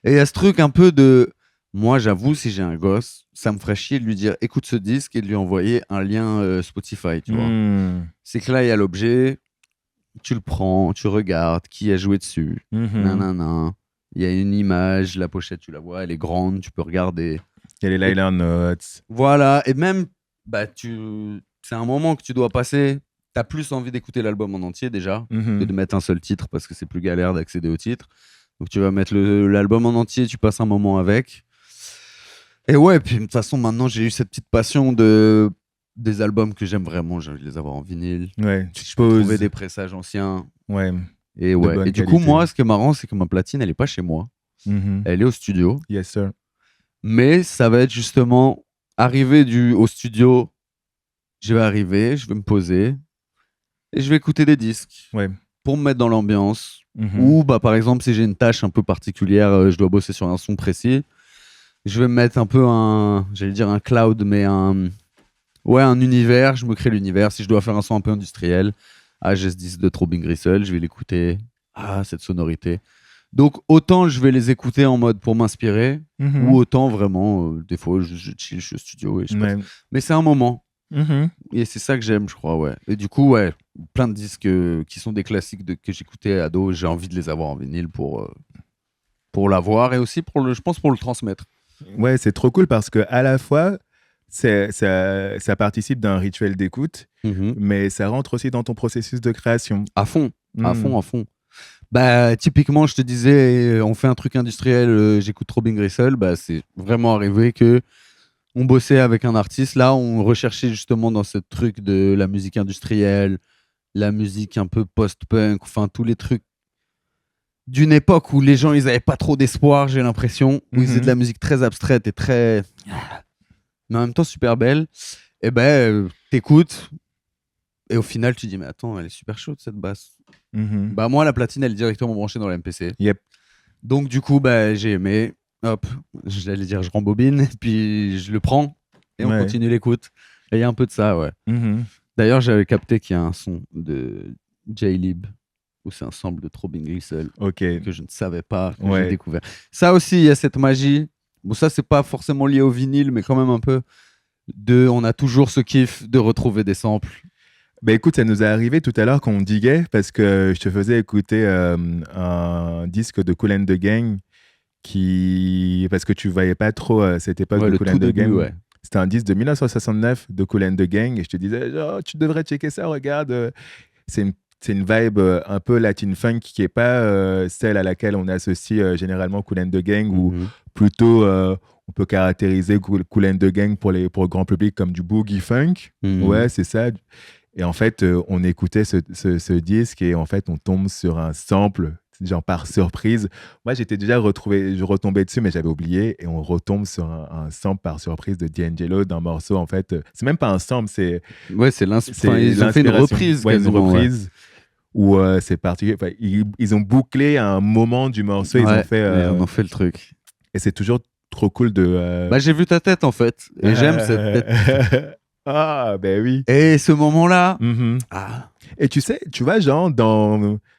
Et il y a ce truc un peu de. Moi, j'avoue, si j'ai un gosse, ça me ferait chier de lui dire écoute ce disque et de lui envoyer un lien Spotify, tu vois. C'est que là, il y a l'objet, tu le prends, tu regardes qui a joué dessus, nanana. Il y a une image, la pochette, tu la vois, elle est grande, tu peux regarder. Il y a les liner notes. Voilà, et même, bah, c'est un moment que tu dois passer. T'as plus envie d'écouter l'album en entier déjà que de mettre un seul titre parce que c'est plus galère d'accéder au titre. Donc tu vas mettre l'album en entier, tu passes un moment avec. Et ouais, puis de toute façon, maintenant, j'ai eu cette petite passion des albums que j'aime vraiment. J'ai envie de les avoir en vinyle. Ouais, Je peux trouver des pressages anciens. Ouais. Et ouais. Et du coup, moi, ce qui est marrant, c'est que ma platine, elle est pas chez moi. Elle est au studio. Yes, sir. Mais ça va être justement arriver au studio. Je vais arriver, je vais me poser et je vais écouter des disques pour me mettre dans l'ambiance. Ou bah, par exemple, si j'ai une tâche un peu particulière, je dois bosser sur un son précis. Je vais me mettre un peu j'allais dire un cloud, mais un univers. Je me crée l'univers. Si je dois faire un son un peu industriel, j'ai ce disque de Throbbing Gristle, je vais l'écouter. Cette sonorité. Donc, autant je vais les écouter en mode pour m'inspirer, ou autant vraiment, des fois, je chill, je suis au studio. Et je passe. Mais c'est un moment. Et c'est ça que j'aime, je crois, ouais. Et du coup, ouais, plein de disques qui sont des classiques que j'écoutais ado, j'ai envie de les avoir en vinyle pour l'avoir et aussi je pense pour le transmettre. Ouais, c'est trop cool parce que à la fois, ça participe d'un rituel d'écoute, mais ça rentre aussi dans ton processus de création. À fond, à fond. Bah, typiquement, je te disais, on fait un truc industriel, j'écoute Throbbing Gristle, bah, c'est vraiment arrivé que on bossait avec un artiste, là, on recherchait justement dans ce truc de la musique industrielle, la musique un peu post-punk, enfin, tous les trucs d'une époque où les gens, ils avaient pas trop d'espoir, j'ai l'impression, où ils faisaient de la musique très abstraite et très... mais en même temps super belle. Et ben, t'écoutes, Et au final, tu dis, mais attends, elle est super chaude cette basse. Mhm. Bah, moi, la platine, elle est directement branchée dans la MPC. Yep. Donc, du coup, bah, j'ai aimé. Hop, j'allais dire, je rembobine, puis je le prends et on Ouais. continue l'écoute. Et il y a un peu de ça, ouais. Mhm. D'ailleurs, j'avais capté qu'il y a un son de J-Lib où c'est un sample de Throbbing Gristle Ok. que je ne savais pas, que Ouais. j'ai découvert. Ça aussi, il y a cette magie. Bon, ça, c'est pas forcément lié au vinyle, mais quand même un peu. On a toujours ce kiff de retrouver des samples. Bah écoute, ça nous est arrivé tout à l'heure qu'on diguait parce que je te faisais écouter un disque de Kool and the Gang parce que tu voyais pas trop cette époque Ouais, de le Kool tout and the début, Gang. ouais. C'était un disque de 1969 de Kool and the Gang et je te disais, oh, tu devrais checker ça, regarde. C'est une vibe un peu latin funk qui est pas celle à laquelle on associe généralement Kool and the Gang ou Mhm. plutôt on peut caractériser Kool and the Gang pour le grand public comme du boogie funk. Mhm. Ouais, c'est ça. Et en fait, on écoutait ce disque et en fait, on tombe sur un sample, genre par surprise. Moi, j'étais déjà je retombais dessus, mais j'avais oublié. Et on retombe sur un sample par surprise de D'Angelo d'un morceau. En fait, c'est même pas un sample, Ouais, c'est ils ont fait une l'inspiration. reprise Ouais, une quasiment. Ouais. reprise où c'est particulier. Enfin, ils ont bouclé un moment du morceau. Ils Ouais, ont fait. et on en fait le truc. Et c'est toujours trop cool de. Bah, j'ai vu ta tête en fait, et j'aime cette tête. Ah, ben oui. Et ce moment-là, Mhm. ah, Et tu sais, tu vois, genre,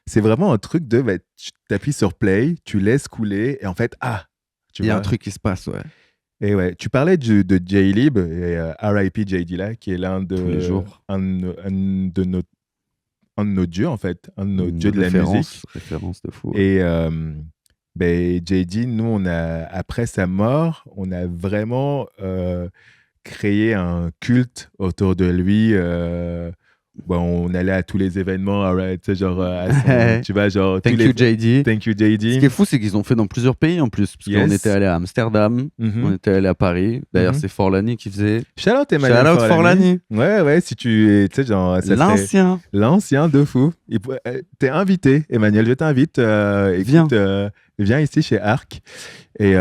c'est vraiment un truc de, bah, tu t'appuies sur play, tu laisses couler, et en fait, tu il y a vois. un truc qui se passe, ouais. Et ouais, tu parlais de J-Lib, et R.I.P. J.D. là, qui est Tous les jours. un de nos dieux, en fait, un de nos dieux de la musique. Référence de fou. Ouais. Et ben, J.D., nous, après sa mort, on a vraiment créé un culte autour de lui. Bon, on allait à tous les événements, tu sais, genre, tu vois, genre, Thank you, JD. Thank you, Ce JD. qui est fou, c'est qu'ils ont fait dans plusieurs pays en plus. Parce qu'on Yes. était allé à Amsterdam, Mhm. on était allé à Paris. D'ailleurs, Mhm. c'est Forlani qui faisait. Shout out Emmanuel Shout out Forlani. Ouais, si tu sais, genre, ça serait L'ancien. l'ancien de fou. T'es invité, Emmanuel, je t'invite. Viens. Écoute, viens ici chez Arc. Et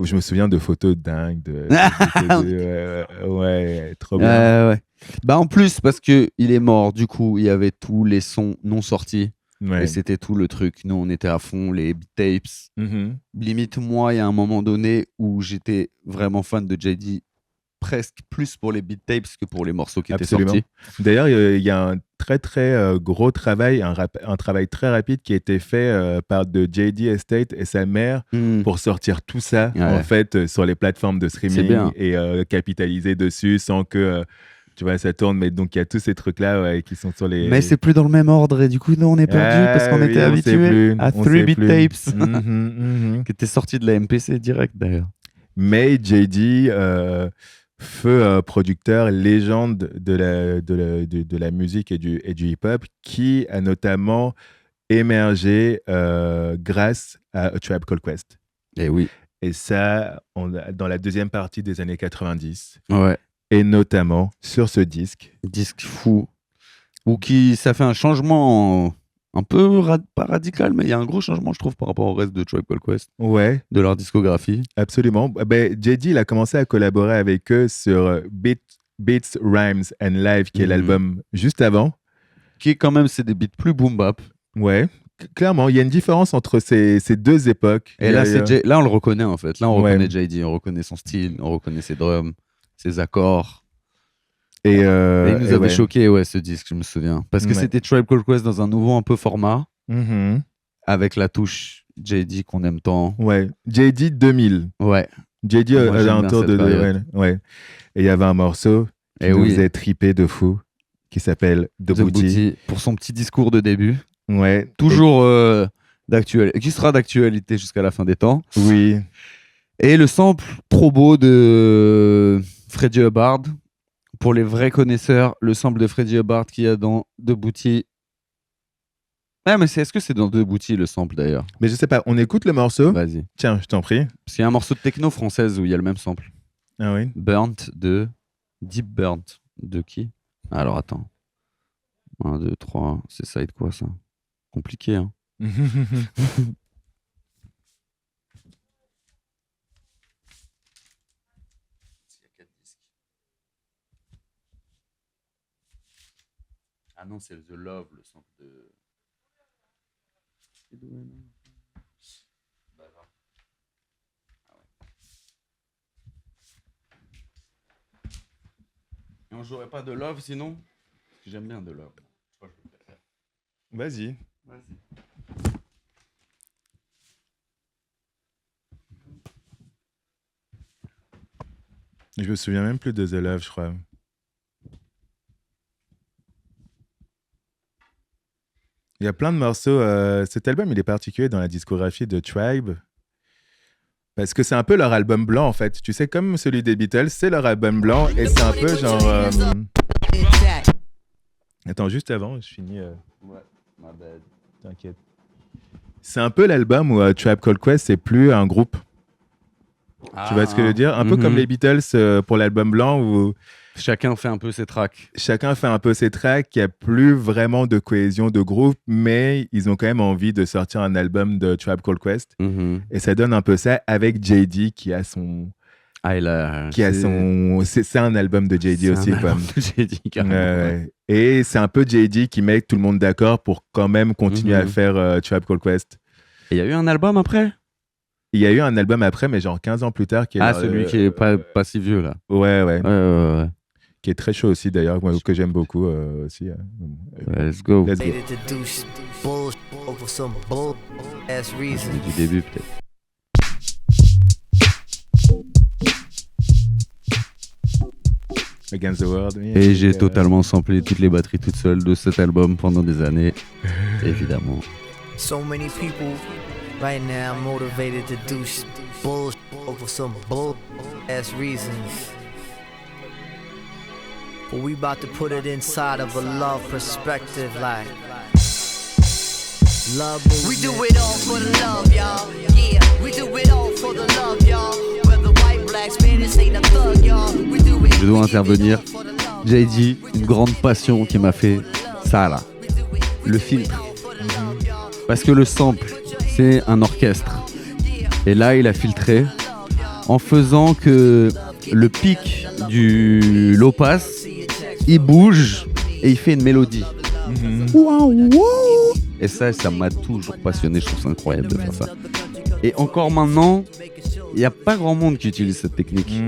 je me souviens de photos dingues. Ouais, trop bien. Ouais. Bah, en plus, parce qu'il est mort, du coup, il y avait tous les sons non sortis. Ouais. Et c'était tout le truc. Nous, on était à fond, les beat tapes. Mhm. Limite, moi, il y a un moment donné où j'étais vraiment fan de JD, presque plus pour les beat tapes que pour les morceaux qui Absolument. étaient sortis. D'ailleurs, il y a un très très gros travail, un travail très rapide qui a été fait par de JD Estate et sa mère pour sortir tout ça Ouais. en fait sur les plateformes de C'est streaming bien. et capitaliser dessus sans que tu vois ça tourne. Mais donc il y a tous ces trucs là qui sont sur les. Mais c'est plus dans le même ordre et du coup, nous, on est perdu parce qu'on était habitués à 3 beat tapes qui étaient sortis de la MPC direct d'ailleurs. Mais JD, feu producteur, légende de la musique et du hip-hop, qui a notamment émergé grâce à A Tribe Called Quest. Et oui. Et ça, dans la deuxième partie des années 90. Ouais. Et notamment sur ce disque. Disque fou. Ou ça fait un changement un peu, pas radical, mais il y a un gros changement, je trouve, par rapport au reste de Tribe Called Quest. Ouais. De leur discographie. Absolument. Ben, JD, il a commencé à collaborer avec eux sur Beats, Rhymes and Live, qui est l'album juste avant. Qui est quand même, c'est des beats plus boom bap. Ouais. Clairement, il y a une différence entre ces deux époques. Et là, là, on le reconnaît en fait. Là, on reconnaît JD, on reconnaît son style, on reconnaît ses drums, ses accords. Et il nous avait choqué, ce disque, je me souviens. Parce que c'était Tribe Called Quest dans un nouveau un peu format, avec la touche JD qu'on aime tant. Ouais, JD 2000. Ouais. JD a un tour de. Ouais. Et il y avait un morceau qui nous faisait triper de fou, qui s'appelle The Booty. Pour son petit discours de début. Ouais. Toujours d'actualité, qui sera d'actualité jusqu'à la fin des temps. Oui. Et le sample trop beau de Freddie Hubbard. Pour les vrais connaisseurs, le sample de Freddie Hubbard qu'il y a dans The Booty. Ah, mais est-ce que c'est dans The Booty le sample d'ailleurs? Mais je sais pas, on écoute le morceau. Vas-y. Tiens, je t'en prie. Parce qu'il y a un morceau de techno française où il y a le même sample. Ah oui. Burnt de. Deep Burnt. De qui? Alors attends. 1, 2, 3. C'est ça de quoi ça? Compliqué, hein. Ah non, c'est The Love, le sample de. Bah, va. Ah ouais. Et on jouerait pas de Love sinon? Parce que j'aime bien de Love. Je crois que je peux le faire. Vas-y. Vas-y. Je me souviens même plus de The Love, je crois. Il y a plein de morceaux. Cet album, il est particulier dans la discographie de Tribe. Parce que c'est un peu leur album blanc, en fait. Tu sais, comme celui des Beatles, c'est leur album blanc. Et c'est un peu genre... Attends, juste avant, je finis... Ouais, my bad. T'inquiète. C'est un peu l'album où Tribe Called Quest, c'est plus un groupe. Tu vois ce que je veux dire? Un peu comme les Beatles pour l'album blanc où Chacun fait un peu ses tracks. chacun fait un peu ses tracks, il n'y a plus vraiment de cohésion de groupe, mais ils ont quand même envie de sortir un album de Tribe Called Quest. Et ça donne un peu ça avec JD qui a son... C'est un album de JD aussi. JD, carrément. Et c'est un peu JD qui met tout le monde d'accord pour quand même continuer à faire Tribe Called Quest. Et il y a eu un album après? Il y a eu un album après, mais genre 15 ans plus tard. Qui est celui qui est pas si vieux là. Ouais. Qui est très chaud aussi d'ailleurs, que j'aime beaucoup aussi. Let's go. Let's go. Du début peut-être. Against the World. Et j'ai totalement samplé toutes les batteries toutes seules de cet album pendant des années, évidemment. So many people right now motivated to do bull over some bull ass reasons. But we about to put it inside of a love perspective, like love. We do it all for the love, y'all. Yeah, we do it all for the love, y'all. Whether white, black, Spanish, ain't a thug, y'all. We do it. Je dois intervenir. J'ai dit une grande passion qui m'a fait ça là, le filtre. Parce que le sample, c'est un orchestre. Et là, il a filtré en faisant que le pic du low pass, il bouge et il fait une mélodie. Et ça m'a toujours passionné. Je trouve ça incroyable de faire ça. Et encore maintenant, il n'y a pas grand monde qui utilise cette technique.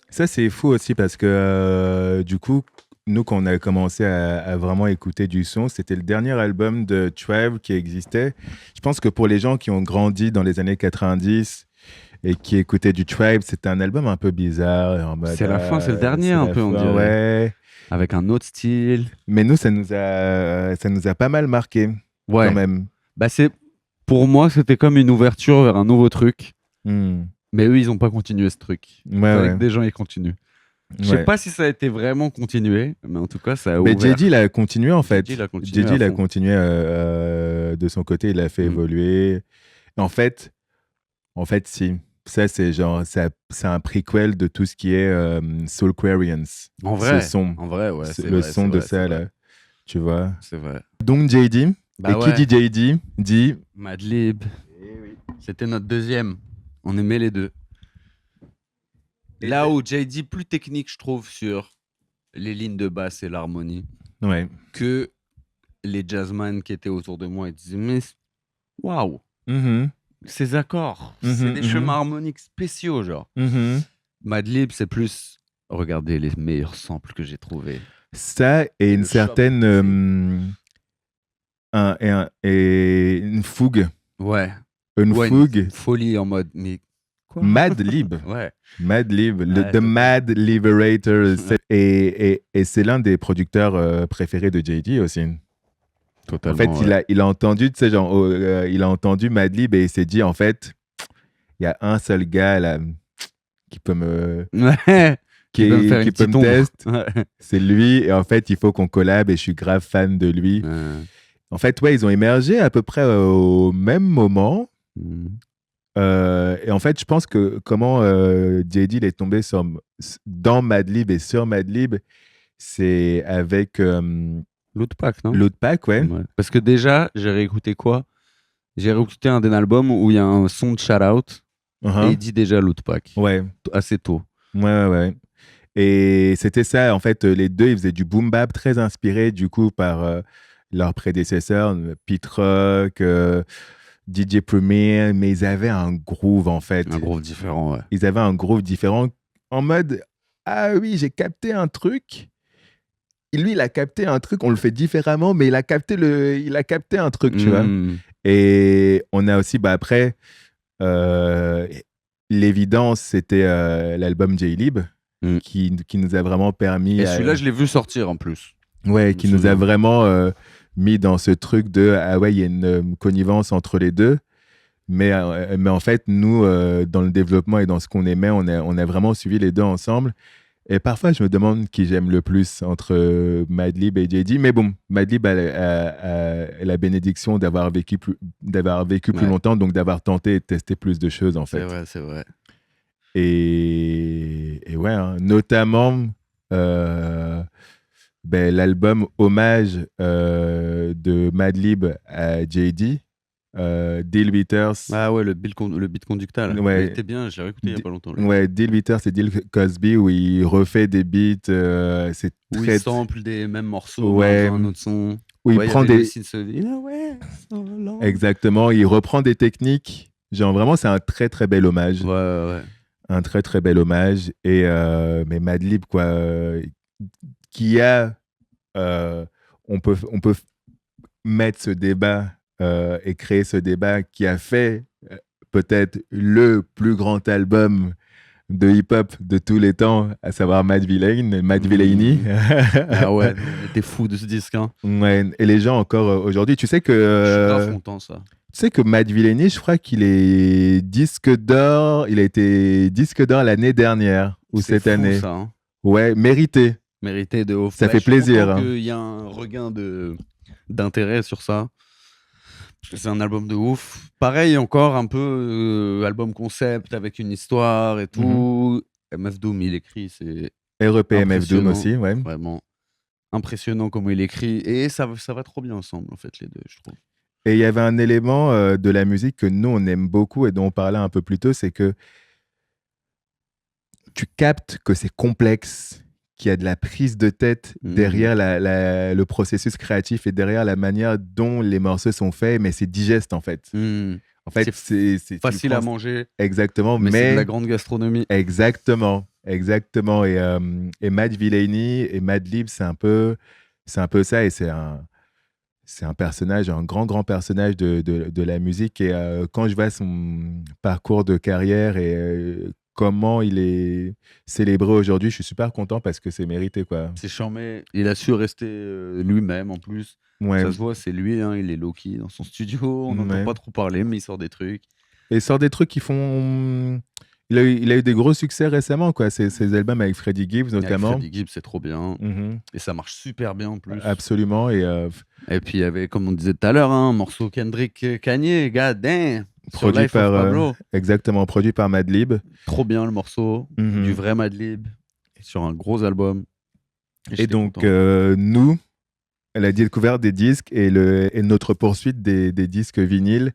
Ça, c'est fou aussi parce que du coup, nous, quand on a commencé à vraiment écouter du son, c'était le dernier album de Tribe qui existait. Je pense que pour les gens qui ont grandi dans les années 90 et qui écoutaient du Tribe, c'était un album un peu bizarre. En mode, c'est la fin, c'est le dernier un peu, on dirait. Ouais. Avec un autre style. Mais nous, ça nous a pas mal marqué, ouais. Quand même. Bah pour moi, c'était comme une ouverture vers un nouveau truc. Mais eux, ils n'ont pas continué ce truc. Avec des gens, ils continuent. Je sais pas si ça a été vraiment continué, mais en tout cas, ça a ouvert. Mais JD, il a continué en fait. JD, il a continué de son côté, il a fait évoluer. En fait, si. Ça, c'est genre, c'est un prequel de tout ce qui est Soulquarians. En vrai, ce son. En vrai, ouais. C'est le vrai, son de vrai, ça, là. Tu vois. C'est vrai. Donc, JD. Qui dit JD dit Madlib. C'était notre deuxième. On aimait les deux. Là où JD plus technique, je trouve, sur les lignes de basse et l'harmonie, que les jazzman qui étaient autour de moi, ils disaient mais waouh, ces accords, c'est des chemins harmoniques spéciaux, genre. Madlib, c'est plus regardez les meilleurs samples que j'ai trouvés. Ça et une certaine et une fougue. Ouais. Une fougue. Une folie en mode mais Madlib. Ouais. Madlib, The Mad Liberator. Et c'est l'un des producteurs préférés de JD aussi. Totalement. En fait, il a entendu, tu sais, genre, il a entendu Madlib et il s'est dit, en fait, il y a un seul gars là qui peut me. qui peut me tester. C'est lui. Et en fait, il faut qu'on collab et je suis grave fan de lui. En fait, ils ont émergé à peu près au même moment. Et en fait, je pense que comment JD est tombé dans Madlib et sur Madlib, c'est avec Lootpack, non? Lootpack, ouais. Parce que déjà, j'ai réécouté quoi? J'ai réécouté un album où il y a un son de shout-out Uh-huh. Et il dit déjà Lootpack, Ouais, assez tôt. ouais. Et c'était ça, en fait, les deux, ils faisaient du boom bap très inspiré, du coup, par leurs prédécesseurs, Pete Rock, DJ Premier, mais ils avaient un groove, en fait. Un groove différent, ouais. Ils avaient un groove différent, en mode, ah oui, j'ai capté un truc. Lui, il a capté un truc, on le fait différemment, mais il a capté un truc, tu vois. Et on a aussi, après, l'évidence, c'était l'album J-Lib, qui nous a vraiment permis... Et celui-là, je l'ai vu sortir en plus. Ouais, qui nous a vraiment mis dans ce truc de, ah ouais, il y a une connivence entre les deux. Mais en fait, nous, dans le développement et dans ce qu'on aimait, on a vraiment suivi les deux ensemble. Et parfois, je me demande qui j'aime le plus entre Madlib et JD. Mais bon, Madlib a la bénédiction d'avoir vécu plus longtemps, donc d'avoir tenté et testé plus de choses, en fait. C'est vrai. Et ouais, hein, notamment l'album Hommage de Madlib à JD, Deal Beaters. Ah ouais, le beat conductal. Ouais. Il était bien, je l'ai réécouté il n'y a pas longtemps. Ouais, Deal Beaters et Deal Cosby, où il refait des beats. C'est où très... il sample des mêmes morceaux ouais. dans un autre son. Où il prend des... Exactement, il reprend des techniques. Genre vraiment, c'est un très très bel hommage. Ouais. Un très très bel hommage. Et mais Madlib, quoi, qui a... on peut mettre ce débat et créer ce débat qui a fait peut-être le plus grand album de hip-hop de tous les temps, à savoir Mad Villainy. Ah ouais, on était fous de ce disque. Hein. Ouais, et les gens encore aujourd'hui, tu sais que... je suis grave content, ça. Tu sais que Mad Villainy, je crois qu'il est disque d'or, il a été disque d'or l'année dernière, ou cette année. Ça, hein. Ouais, mérité. Mérité de ouf. Ça fait plaisir. Hein. Il y a un regain d'intérêt sur ça. Parce que c'est un album de ouf. Pareil, encore un peu album concept avec une histoire et tout. MF Doom, il écrit, c'est. REP MF Doom aussi, ouais. Vraiment impressionnant comment il écrit. Et ça va trop bien ensemble, en fait, les deux, je trouve. Et il y avait un élément de la musique que nous, on aime beaucoup et dont on parlait un peu plus tôt, c'est que tu captes que c'est complexe, qu'il y a de la prise de tête derrière le processus créatif et derrière la manière dont les morceaux sont faits, mais c'est digeste en fait. En fait, c'est facile à manger. Exactement, mais c'est de la grande gastronomie. Exactement. Et Mad Villainy et Madlib, c'est un peu ça, et c'est un personnage, un grand personnage de la musique. Et quand je vois son parcours de carrière et comment il est célébré aujourd'hui, je suis super content parce que c'est mérité, quoi. C'est charmé. Il a su rester lui-même en plus. Ouais. Ça se voit, c'est lui, hein, il est low-key dans son studio. On n'entend pas trop parler, mais il sort des trucs. Et il sort des trucs qui font... Il a eu des gros succès récemment, quoi. Ses albums avec Freddie Gibbs, notamment. Avec Freddie Gibbs, c'est trop bien. Et ça marche super bien en plus. Absolument. Et puis, il y avait, comme on disait tout à l'heure, un morceau Kendrick Kanye, god damn. Produit par exactement, produit par Madlib. Trop bien le morceau, du vrai Madlib, sur un gros album. Et donc, nous, la découverte des disques et notre poursuite des disques vinyles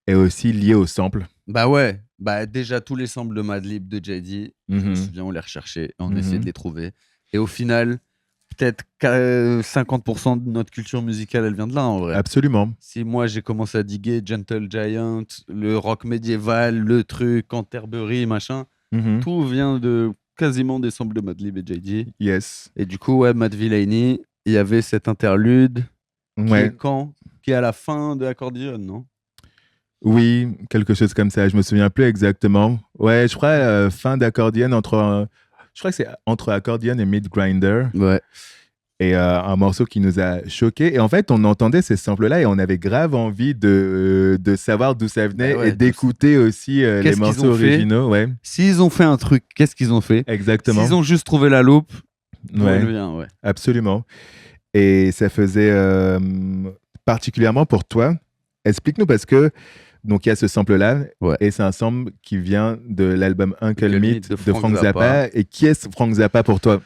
est aussi liée au sample. Bah ouais, déjà tous les samples de Madlib, de JD, je me souviens, on les recherchait, on essayait de les trouver. Et au final, peut-être 50% de notre culture musicale, elle vient de là, en vrai. Absolument. Si moi, j'ai commencé à diguer Gentle Giant, le rock médiéval, le truc, Canterbury, machin, tout vient quasiment des samples de Madlib et JD. Yes. Et du coup, Mad Villainy, il y avait cet interlude qui est à la fin de Accordion, non? Oui, quelque chose comme ça. Je me souviens plus exactement. Ouais, je crois fin d'Accordion je crois que c'est entre Accordion et Mid Grinder. Ouais. Et un morceau qui nous a choqués. Et en fait, on entendait ces samples-là et on avait grave envie de savoir d'où ça venait et d'écouter aussi les morceaux originaux. Ouais. S'ils ont fait un truc, qu'est-ce qu'ils ont fait? Exactement. S'ils ont juste trouvé la loupe, ouais. Absolument. Et ça faisait particulièrement pour toi. Explique-nous, parce que donc il y a ce sample-là, et c'est un sample qui vient de l'album Uncle Meat de Frank Zappa. Et qui est Frank Zappa pour toi?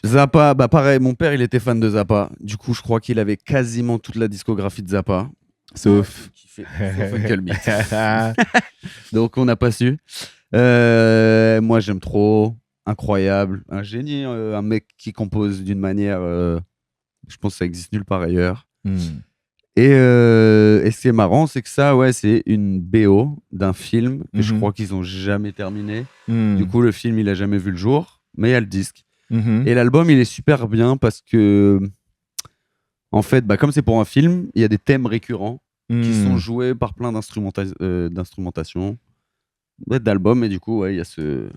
Zappa, pareil, mon père il était fan de Zappa. Du coup, je crois qu'il avait quasiment toute la discographie de Zappa. Sauf Uncle Meat. Donc on n'a pas su. Moi, j'aime trop. Incroyable. Un génie, un mec qui compose d'une manière. Je pense que ça existe nulle part ailleurs. Et ce qui est marrant, c'est que ça, ouais, c'est une BO d'un film que je crois qu'ils ont jamais terminé. Du coup, le film, il a jamais vu le jour, mais il y a le disque. Et l'album, il est super bien parce que, en fait, comme c'est pour un film, il y a des thèmes récurrents qui sont joués par plein d'instrumentations, d'albums, et du coup, ouais, il y a ce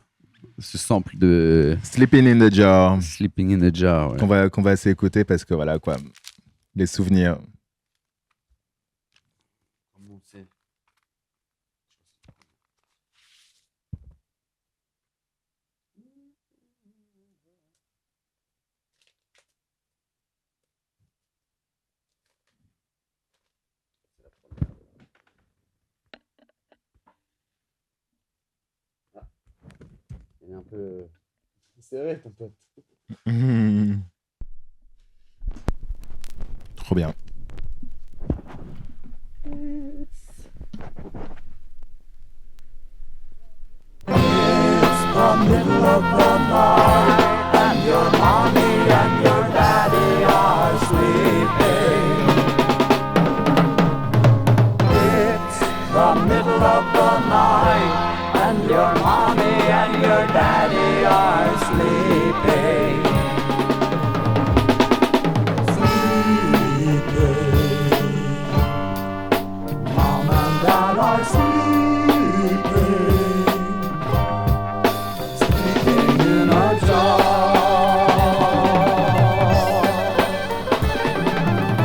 sample de Sleeping in the Jar. Sleeping in the Jar. Ouais. Qu'on va s'écouter parce que voilà quoi, les souvenirs. Il est un peu serré, ton pote. Trop bien. It's the middle of the night, and your mommy and your daddy are sleeping. It's the middle of the night, and your mommy and your daddy are sleeping. Sleeping. Mom and dad are sleeping. Sleeping in a jar.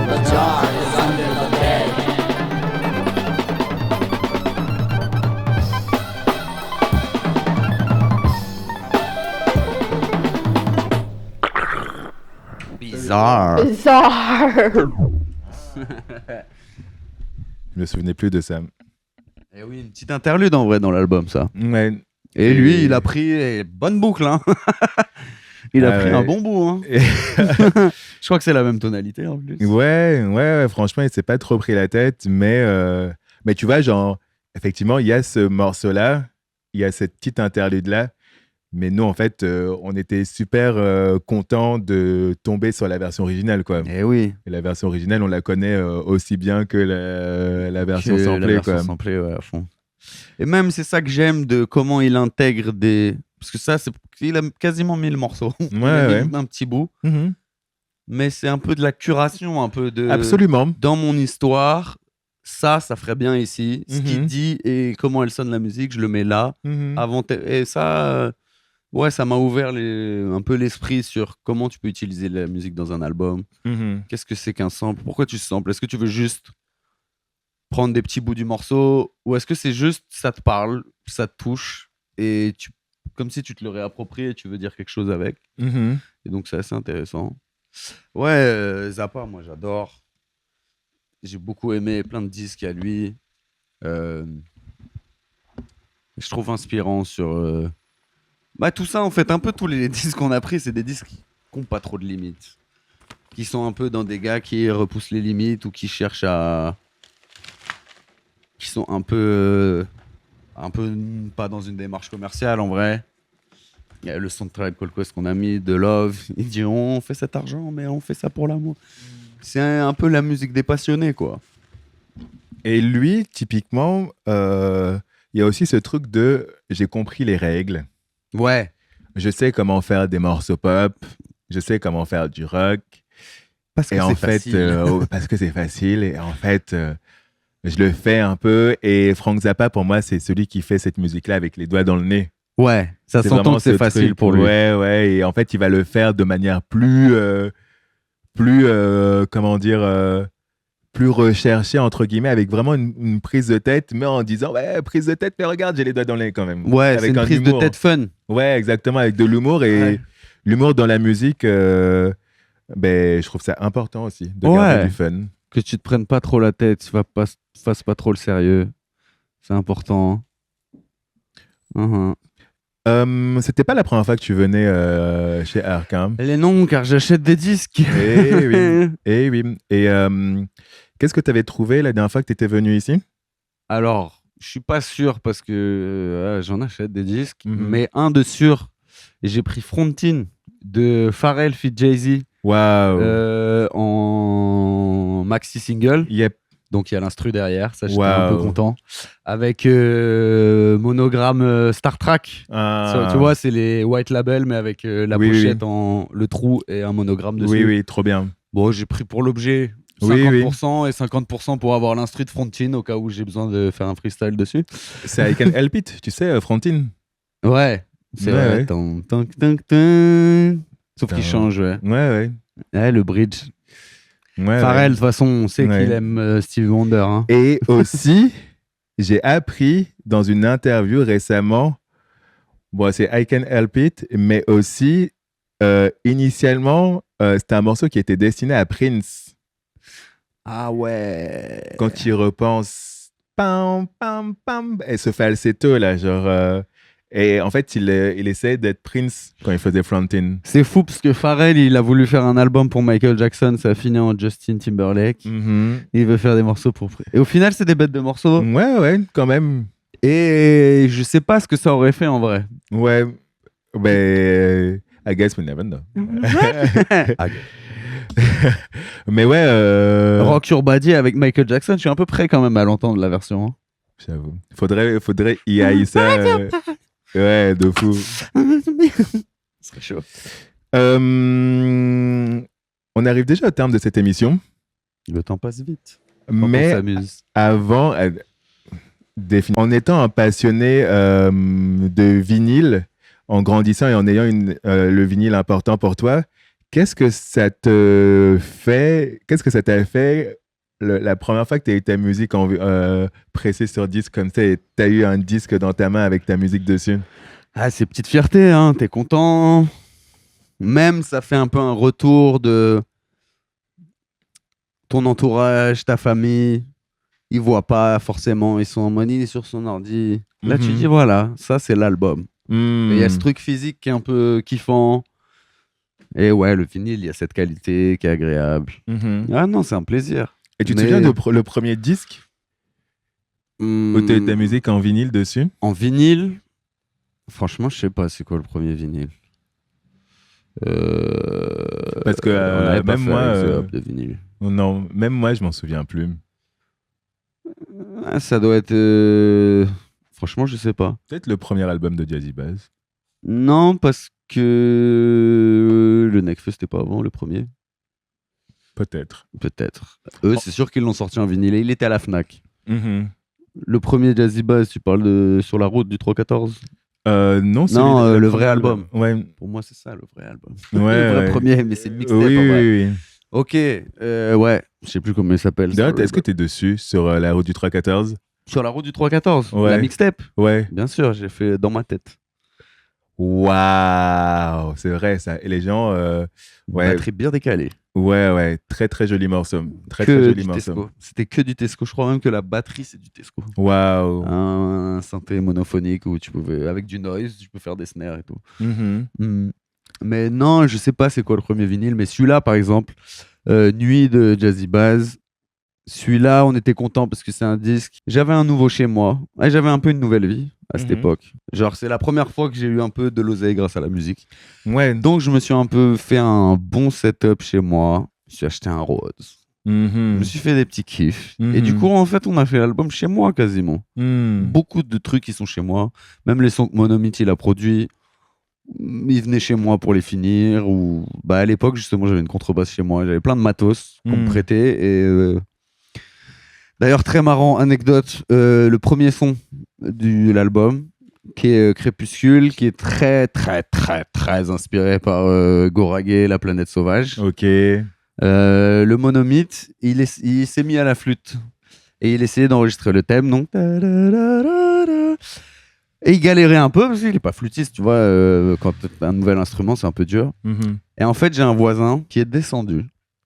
The jar is under the bed. Bizarre. Je me souvenais plus de ça. Et oui, une petite interlude en vrai dans l'album, ça. Ouais. Et lui, il a pris bonne boucle, hein. Il a pris un bon bout, hein. Je crois que c'est la même tonalité en plus. Ouais, franchement, il s'est pas trop pris la tête, mais tu vois, genre, effectivement, il y a ce morceau-là, il y a cette petite interlude-là, mais nous, en fait, on était super contents de tomber sur la version originale, quoi. Eh oui. Et la version originale, on la connaît aussi bien que la version samplée, quoi. Samplée, ouais, à fond. Et même, c'est ça que j'aime de comment il intègre des... Parce que ça, il a quasiment 1000 morceaux. Il a mis un petit bout. Mais c'est un peu de la curation, un peu de... Absolument. Dans mon histoire, ça ferait bien ici. Ce qu'il dit et comment elle sonne la musique, je le mets là. Et ça, ouais, ça m'a ouvert un peu l'esprit sur comment tu peux utiliser la musique dans un album. Qu'est-ce que c'est qu'un sample? Pourquoi tu samples? Est-ce que tu veux juste prendre des petits bouts du morceau, ou est-ce que c'est juste ça te parle, ça te touche, et comme si tu te le réappropries et tu veux dire quelque chose avec. Et donc c'est assez intéressant. Ouais, Zappa, moi j'adore. J'ai beaucoup aimé plein de disques à lui. Je trouve inspirant sur... tout ça en fait, un peu tous les disques qu'on a pris, c'est des disques qui n'ont pas trop de limites. Qui sont un peu dans des gars qui repoussent les limites ou qui cherchent à... qui sont un peu pas dans une démarche commerciale en vrai. Il y a le son de Tribe Called Quest qu'on a mis, de Love. Ils diront on fait cet argent, mais on fait ça pour l'amour. C'est un peu la musique des passionnés, quoi. Et lui, typiquement, il y a aussi ce truc de j'ai compris les règles. Ouais. Je sais comment faire des morceaux pop. Je sais comment faire du rock. Parce que c'est facile. Parce que c'est facile. Et en fait, je le fais un peu. Et Frank Zappa, pour moi, c'est celui qui fait cette musique-là avec les doigts dans le nez. Ouais, ça s'entend que c'est facile truc, pour lui. Ouais. Et en fait, il va le faire de manière plus recherchée, entre guillemets, avec vraiment une prise de tête, mais en disant, ouais, prise de tête, mais regarde, j'ai les doigts dans le nez quand même. Ouais, avec c'est une prise de tête fun. Ouais, exactement, avec de l'humour. Et l'humour dans la musique, je trouve ça important aussi, de garder du fun. Que tu te prennes pas trop la tête, tu fasses pas trop le sérieux. C'est important. C'était pas la première fois que tu venais chez Arkham. Les noms, car j'achète des disques. Eh oui. Et qu'est-ce que tu avais trouvé la dernière fois que tu étais venu ici? Alors, Je suis pas sûr parce que j'en achète des disques, Mhm. mais un de sûr, et j'ai pris Frontin de Pharrell fit Jay-Z Waouh. en maxi single. Yep. Donc il y a l'instru derrière, ça j'étais un peu Waouh. content. Avec monogramme Star Trek. Ah. Tu vois, c'est les white label, mais avec la Oui, oui, pochette en le trou et un monogramme dessus. Oui, oui, trop bien. Bon, j'ai pris pour l'objet Oui, 50% et 50% pour avoir l'instru de Frontin au cas où j'ai besoin de faire un freestyle dessus. C'est I Can Help It, tu sais, Frontine. Ouais, c'est Ouais, vrai. ouais. Tan, tan, tan, tan. Sauf qu'il Tan. change, ouais. Ouais, ouais. Ouais, le bridge. Ouais, Pharrell, de ouais. toute façon, on sait Ouais. qu'il aime Stevie Wonder. Hein. Et aussi, j'ai appris dans une interview récemment, bon, c'est I Can Help It, mais aussi, initialement, c'était un morceau qui était destiné à Prince. Ah ouais. Quand tu y repenses, pam, pam, pam, et ce falsetto là, genre. Et en fait, il essayait d'être Prince quand il faisait Frontin. C'est fou parce que Pharrell, il a voulu faire un album pour Michael Jackson, ça a fini en Justin Timberlake. Mhm. Il veut faire des morceaux pour. Et au final, c'est des bêtes de morceaux. Ouais, ouais, quand même. Et je sais pas ce que ça aurait fait en vrai. Ouais, ben, I guess we never know. Mais ouais, Rock Your Body avec Michael Jackson, je suis un peu prêt quand même à l'entendre la version. Hein. j'avoue. Faudrait y haïr ça. Ouais, de fou. Ce serait chaud. On arrive déjà au terme de cette émission, Le temps passe vite. Quand on mais s'amuse. avant, en étant un passionné de vinyle, en grandissant et en ayant le vinyle important pour toi, qu'est-ce que ça t'a fait la première fois que tu as eu ta musique pressée sur disque comme ça et tu as eu un disque dans ta main avec ta musique dessus? Ah, c'est petite fierté, hein. T'es content. Même ça fait un peu un retour de ton entourage, ta famille. Ils voient pas forcément, ils sont en mode, il est sur son ordi. Là, tu Mhm. dis, voilà, ça c'est l'album. Hmm. Mais il y a ce truc physique qui est un peu kiffant. Et ouais, le vinyle, il y a cette qualité qui est agréable. Mhm. Ah non, c'est un plaisir. Et tu te Mais- souviens de le premier disque où tu as eu ta Hmm, musique en vinyle dessus? En vinyle, franchement, je sais pas c'est quoi le premier vinyle. Parce que, on avait pas même fait moi, avec The Hub de vinyle. Non, même moi, je m'en souviens plus. Ah, ça doit être. Franchement, je sais pas. Peut-être le premier album de Jazzy Bass. Non, parce que le Nekfeu, c'était pas avant le premier. Peut-être. Peut-être. Eux, Oh. c'est sûr qu'ils l'ont sorti en vinyle et il était à la Fnac. Mhm. Le premier Jazzy Bass, tu parles de Sur la route du 314. Non, Non, le premier vrai album. Ouais, Pour moi, c'est ça le vrai album. ouais. le vrai ouais. premier, mais c'est le mixtape. Oui, en oui, vrai. oui. Ok, ouais, je sais plus comment il s'appelle. D'ailleurs, ça, est-ce que tu es dessus sur la route du 314? Sur la route du 314, Ouais. la mixtape. Ouais. Bien sûr, j'ai fait dans ma tête. Waouh, c'est vrai ça. Et les gens, ouais, Batterie bien décalée. ouais, très très joli morceau. Très Que joli du morceau. Tesco. C'était que du Tesco. Je crois même que la batterie, c'est du Tesco. Waouh. Un synthé monophonique où tu pouvais, avec du noise, tu peux faire des snares et tout. Mhm. Mais non, je sais pas c'est quoi le premier vinyle, mais celui-là, par exemple, Nuit de Jazzy Bass, celui-là, on était content parce que c'est un disque. J'avais un nouveau chez moi. Et j'avais un peu une nouvelle vie à cette Mhm. époque. Genre, c'est la première fois que j'ai eu un peu de l'oseille grâce à la musique. Ouais. Donc, je me suis un peu fait un bon setup chez moi. Je me suis acheté un Rhodes. Je Mhm. me suis fait des petits kiffs. Mhm. Et du coup, en fait, on a fait l'album chez moi quasiment. Mhm. Beaucoup de trucs qui sont chez moi. Même les sons que Monomyth il a produits, ils venaient chez moi pour les finir. Ou bah, à l'époque, justement, j'avais une contrebasse chez moi. J'avais plein de matos qu'on me Mhm. prêtait. Et d'ailleurs, très marrant, anecdote, le premier son de l'album, qui est Crépuscule, qui est très, très, très, très inspiré par Goragé, La Planète Sauvage. Ok. Le Monomyth, il s'est mis à la flûte et il essayait d'enregistrer le thème, donc. Et il galérait un peu parce qu'il est pas flûtiste, tu vois. Quand t'as un nouvel instrument, c'est un peu dur. Mhm. Et en fait, j'ai un voisin qui est descendu.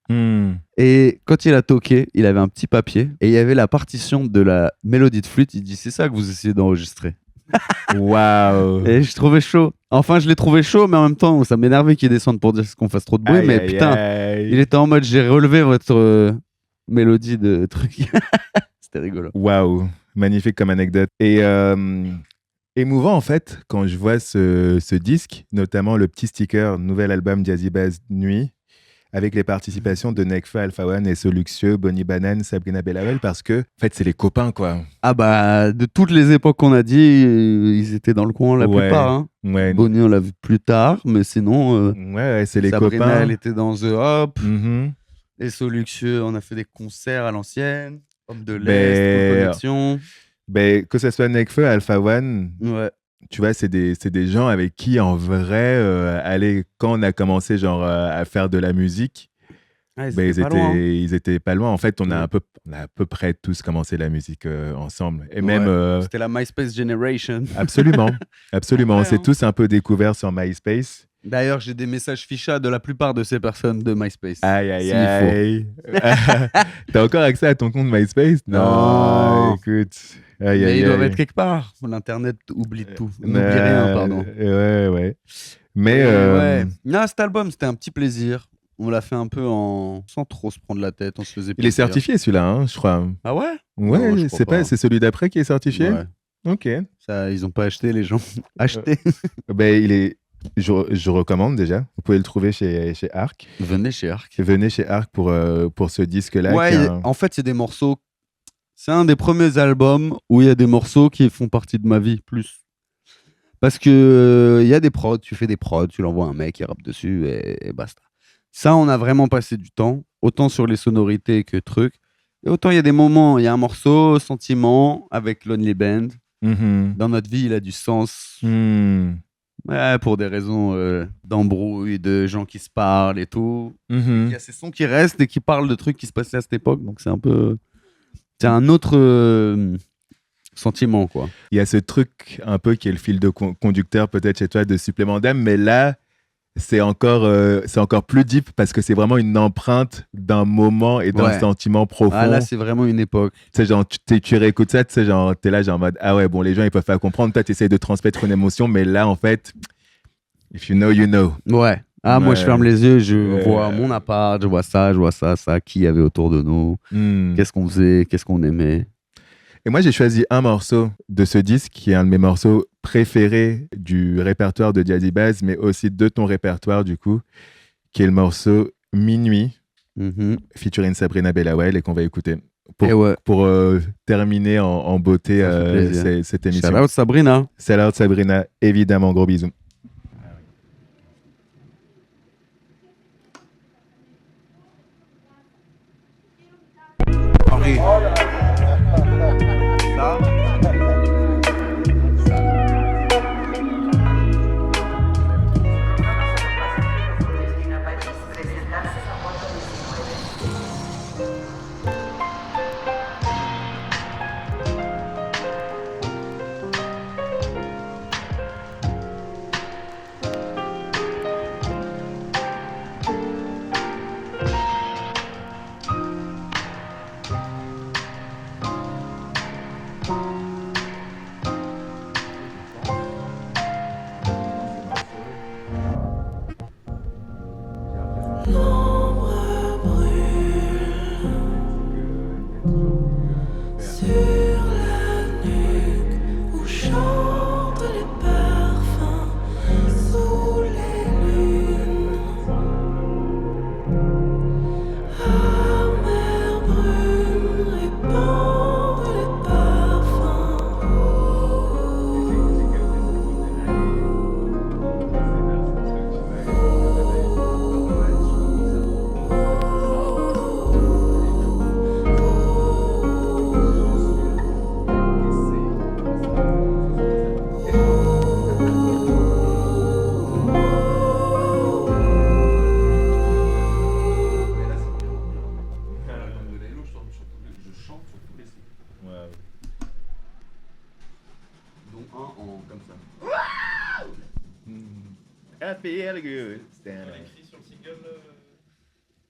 Mhm. Et quand il a toqué, il avait un petit papier et il y avait la partition de la mélodie de flûte. Il dit c'est ça que vous essayez d'enregistrer. Waouh. Et je trouvais chaud. Enfin, je l'ai trouvé chaud, mais en même temps, ça m'énervait qu'il descende pour dire qu'on fasse trop de bruit. Aïe, mais aïe, putain, aïe. il était en mode j'ai relevé votre mélodie de truc. C'était rigolo. Waouh. Magnifique comme anecdote. Et émouvant, en fait, quand je vois ce disque, notamment le petit sticker, nouvel album Jazzy Bass Nuit, avec les participations de Nekfeu, Alpha One, Esso Luxueux, Bonnie Banane, Sabrina Bellawel, parce que, en fait, c'est les copains, quoi. Ah bah, de toutes les époques qu'on a dit, ils étaient dans le coin la Ouais. plupart. Hein. Ouais, Bonnie, on l'a vu plus tard, mais sinon, ouais, c'est les Sabrina, copains. elle était dans The Hop. Mhm. Esso Luxueux, on a fait des concerts à l'ancienne. Homme de Ben, l'Est, Connexion. Ben, que ce soit Nekfeu, Alpha One, Ouais. tu vois, c'est des gens avec qui, en vrai, quand on a commencé genre, à faire de la musique, Ah, ils ben, étaient pas loin. ils étaient pas loin. En fait, on a Ouais. on a à peu près tous commencé la musique ensemble. Et Ouais. même, C'était la MySpace Generation. absolument, absolument. Ouais, On s'est hein. tous un peu découverts sur MySpace. D'ailleurs, j'ai des messages fichas de la plupart de ces personnes de MySpace. Aïe, aïe, S'il faut. aïe. T'as encore accès à ton compte MySpace? Non. Écoute. Aïe, Mais aïe, ils doivent aïe. être quelque part. L'Internet oublie tout. N'oublie rien, pardon. Ouais, ouais. Mais Et ouais. Non, cet album, c'était un petit plaisir. On l'a fait un peu sans trop se prendre la tête. On se faisait il est plaisir. certifié celui-là, hein, je crois. Ah ouais? Ouais, Non, je crois pas. c'est celui d'après qui est certifié? Ouais. Ok. Ça, ils ont pas acheté, les gens. Acheté. Ben, je recommande déjà. Vous pouvez le trouver chez Arc. Venez chez Arc. Venez chez Arc pour ce disque-là. Ouais, qui est un- en fait, c'est des morceaux. C'est un des premiers albums où il y a des morceaux qui font partie de ma vie plus. Parce que il y a des prods, tu fais des prods, tu l'envoies à un mec, il rappe dessus et basta. Ça, on a vraiment passé du temps, autant sur les sonorités que trucs. Et autant il y a des moments, il y a un morceau, sentiment, avec Lonely Band. Mhm. Dans notre vie, il a du sens. Hmm. Ouais, pour des raisons d'embrouille, de gens qui se parlent et tout. Il Mhm. y a ces sons qui restent et qui parlent de trucs qui se passaient à cette époque. Donc c'est un peu. C'est un autre sentiment, quoi. Il y a ce truc un peu qui est le fil de conducteur peut-être chez toi de supplément d'âme, mais là, c'est encore plus deep parce que c'est vraiment une empreinte d'un moment et d'un Ouais. sentiment profond. Ah là, c'est vraiment une époque. Tu sais, genre, tu réécoutes ça, tu sais, genre, t'es là, genre, en mode, ah ouais, bon, les gens, ils peuvent pas comprendre. Toi, tu essaies de transmettre une émotion, mais là, en fait, if you know, you know. Ouais. Ah, moi, je Ouais. ferme les yeux, je Ouais. vois mon appart, je vois ça, qui y avait autour de nous, Hmm. qu'est-ce qu'on faisait, qu'est-ce qu'on aimait. Et moi, j'ai choisi un morceau de ce disque qui est un de mes morceaux préférés du répertoire de Jazzy Bass, mais aussi de ton répertoire, du coup, qui est le morceau Minuit, Mhm. featuring Sabrina Bellawel, et qu'on va écouter Et ouais. pour terminer en beauté Ça fait plaisir. cette émission. Shout out Sabrina. Shout out Sabrina, évidemment, gros bisous. Henri. Dont un en comme ça. I feel good.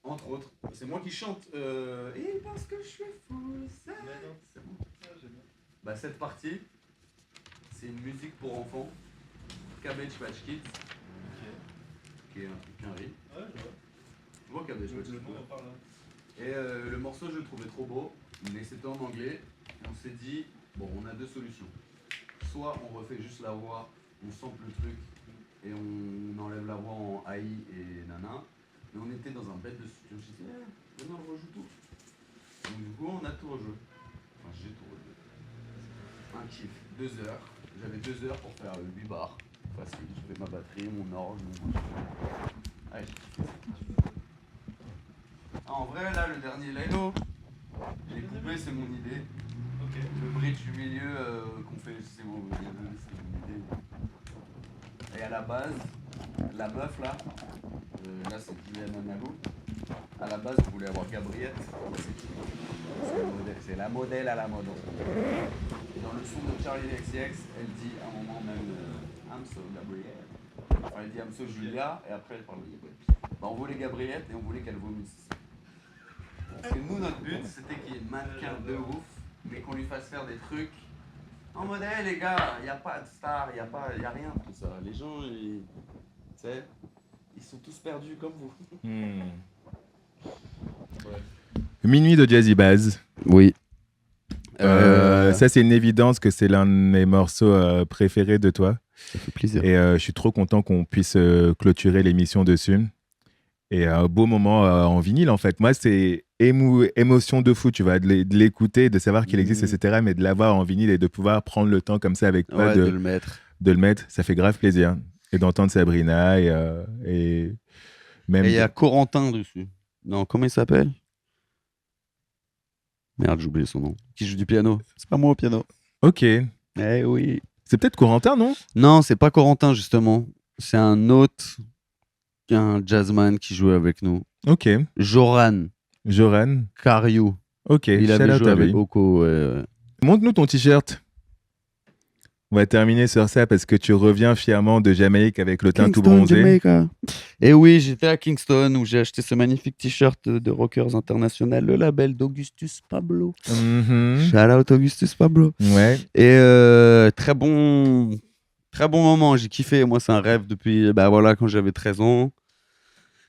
Entre autres. C'est moi qui chante. Et parce que je suis fou, c'est bon. Bah, cette partie, c'est une musique pour enfants. Cabbage Patch Kids. Qui est un riz. Ouais, je vois. Tu vois Cabbage Patch Kids. Et le morceau, je le trouvais trop beau. Mais c'était en anglais. On s'est dit, Bon, on a deux solutions. Soit on refait juste la voix, on sample le truc et on enlève la voix en AI et nana. Mais on était dans un bête de studio. J'ai dit, maintenant on rejoue tout. Donc du coup, on a tout rejoué. Enfin, j'ai tout rejoué. Un kiff, 2 heures. J'avais 2 heures pour faire 8 bars. Facile, je fais ma batterie, mon orge, mon machin. Allez, j'ai kiffé. En vrai, là, le dernier Lino, j'ai coupé, c'est mon idée. Okay. Le bridge du milieu qu'on fait, c'est mon idée. Et à la base, la meuf là c'est Juliana Nalou. À la base, on voulait avoir Gabriette. C'est la modèle à la mode. Et dans le son de Charlie XCX, elle dit à un moment même I'm so Gabriette. Enfin, elle dit I'm so Julia, et après elle parle de Gabriette. Bah, on voulait Gabriette et on voulait qu'elle vomisse. Parce que nous, notre but, c'était qu'il y ait mannequin de ouf, mais qu'on lui fasse faire des trucs en modèle, les gars. Il n'y a pas de star, il n'y a rien de tout ça. Les gens, ils sont tous perdus comme vous. Ouais. Minuit de Jazzy Bass. Oui. Ça, c'est une évidence que c'est l'un de mes morceaux préférés de toi. Ça fait plaisir. Et je suis trop content qu'on puisse clôturer l'émission dessus. Et un beau moment en vinyle, en fait. Moi, c'est émotion de fou, tu vois, de l'écouter, de savoir qu'il existe, etc. Mais de l'avoir en vinyle et de pouvoir prendre le temps comme ça avec toi de le mettre. De le mettre, ça fait grave plaisir. Et d'entendre Sabrina et même... Et il y a Corentin dessus. Non, comment il s'appelle ? Merde, j'ai oublié son nom. Qui joue du piano. C'est pas moi au piano. Ok. Eh oui. C'est peut-être Corentin, non ? Non, c'est pas Corentin, justement. C'est un autre, un jazzman qui jouait avec nous. Ok. Joran Cariou. Ok. Il avait joué avec Oko. Montre-nous ton t-shirt. On va terminer sur ça parce que tu reviens fièrement de Jamaïque avec le teint tout bronzé. Jamaica. Et oui, j'étais à Kingston où j'ai acheté ce magnifique t-shirt de Rockers International, le label d'Augustus Pablo. Mm-hmm. Shout out Augustus Pablo. Ouais. Et très bon moment, j'ai kiffé. Moi, c'est un rêve depuis quand j'avais 13 ans.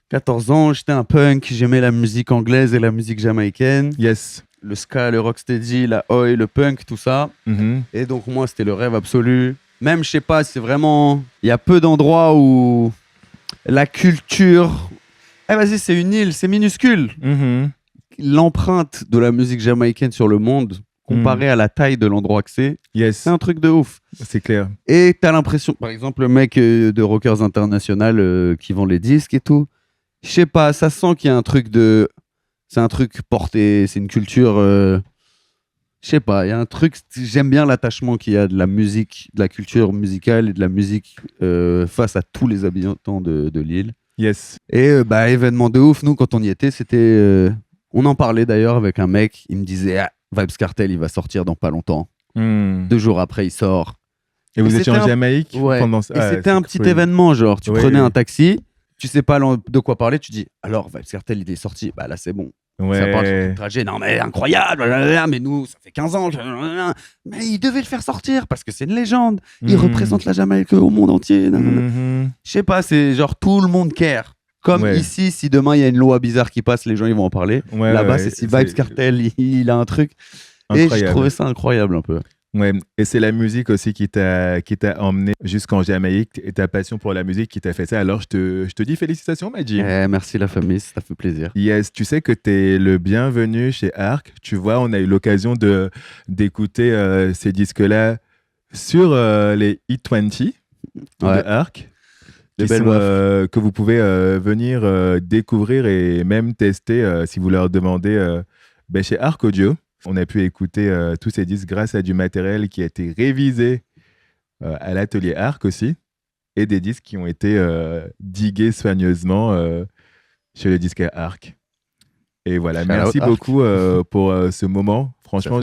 14 ans, j'étais un punk, j'aimais la musique anglaise et la musique jamaïcaine. Yes. Le ska, le rocksteady, la oi, le punk, tout ça. Mm-hmm. Et donc moi, c'était le rêve absolu. Même, je sais pas, c'est vraiment... Il y a peu d'endroits où la culture... vas-y, c'est une île, c'est minuscule. Mm-hmm. L'empreinte de la musique jamaïcaine sur le monde, comparée à la taille de l'endroit que c'est un truc de ouf. C'est clair. Et t'as l'impression... Par exemple, le mec de Rockers International qui vend les disques et tout, je sais pas, ça sent qu'il y a un truc de... C'est un truc porté, c'est une culture... je sais pas, il y a un truc... J'aime bien l'attachement qu'il y a de la musique, de la culture musicale et de la musique face à tous les habitants de l'île. Yes. Et événement de ouf, nous, quand on y était, c'était... on en parlait d'ailleurs avec un mec, il me disait Vybz Kartel, il va sortir dans pas longtemps. 2 jours après, il sort. Et vous étiez en Jamaïque pendant ça. Et c'était un petit événement, genre, tu prenais un taxi, tu sais pas de quoi parler, tu dis alors Vybz Kartel, il est sorti, là c'est bon. Ouais. Ça parle sur ton trajet, non mais incroyable, mais nous ça fait 15 ans, mais il devait le faire sortir parce que c'est une légende, il représente la Jamaïque au monde entier. Je sais pas, c'est genre tout le monde care. Comme ici, si demain il y a une loi bizarre qui passe, les gens ils vont en parler. Là-bas, c'est si Vybz Kartel, il a un truc. Incroyable. Et j'ai trouvé ça incroyable un peu. Ouais, et c'est la musique aussi qui t'a emmené jusqu'en Jamaïque et ta passion pour la musique qui t'a fait ça. Alors, je te dis félicitations, Madji. Merci la famille, ça fait plaisir. Yes, tu sais que t'es le bienvenu chez Arc. Tu vois, on a eu l'occasion d'écouter ces disques-là sur les Hit 20 de Arc. Que vous pouvez venir découvrir et même tester si vous leur demandez chez Arc Audio. On a pu écouter tous ces disques grâce à du matériel qui a été révisé à l'atelier Arc aussi et des disques qui ont été digués soigneusement chez le disque Arc. Et voilà, merci beaucoup pour ce moment. Franchement,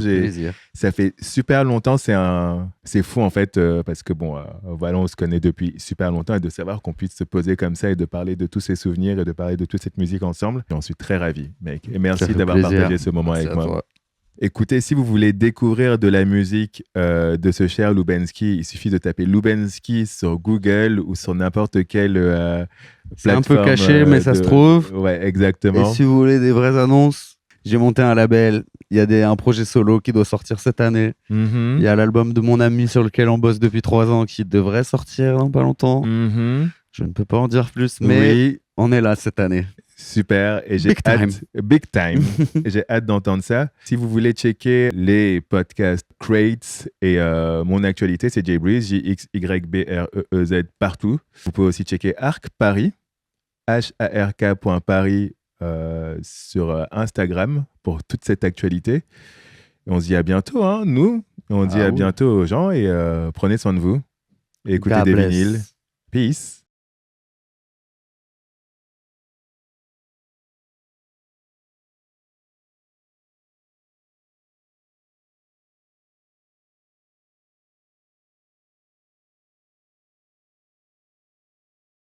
ça fait super longtemps. C'est fou en fait parce que on se connaît depuis super longtemps et de savoir qu'on puisse se poser comme ça et de parler de tous ces souvenirs et de parler de toute cette musique ensemble. J'en suis très ravi, mec. Et merci d'avoir partagé ce moment avec moi. Toi. Écoutez, si vous voulez découvrir de la musique de ce cher Lubensky, il suffit de taper Lubensky sur Google ou sur n'importe quelle plateforme. C'est un peu caché, mais ça se trouve. Ouais, exactement. Et si vous voulez des vraies annonces, j'ai monté un label Il y a un projet solo qui doit sortir cette année. Mhm. Il y a l'album de mon ami sur lequel on bosse depuis 3 ans qui devrait sortir dans pas longtemps. Mhm. Je ne peux pas en dire plus, mais Oui, on est là cette année. super. Et j'ai Big time. Big time. Et j'ai hâte d'entendre ça. Si vous voulez checker les podcasts Crates et mon actualité, c'est Jbreeze, JXYBREEZ partout. Vous pouvez aussi checker Arc Paris, HARK.Paris sur Instagram pour toute cette actualité. Et on se dit à bientôt, hein, nous. On dit à oui. bientôt aux gens et prenez soin de vous. Et écoutez God des bless. vinyles. Peace.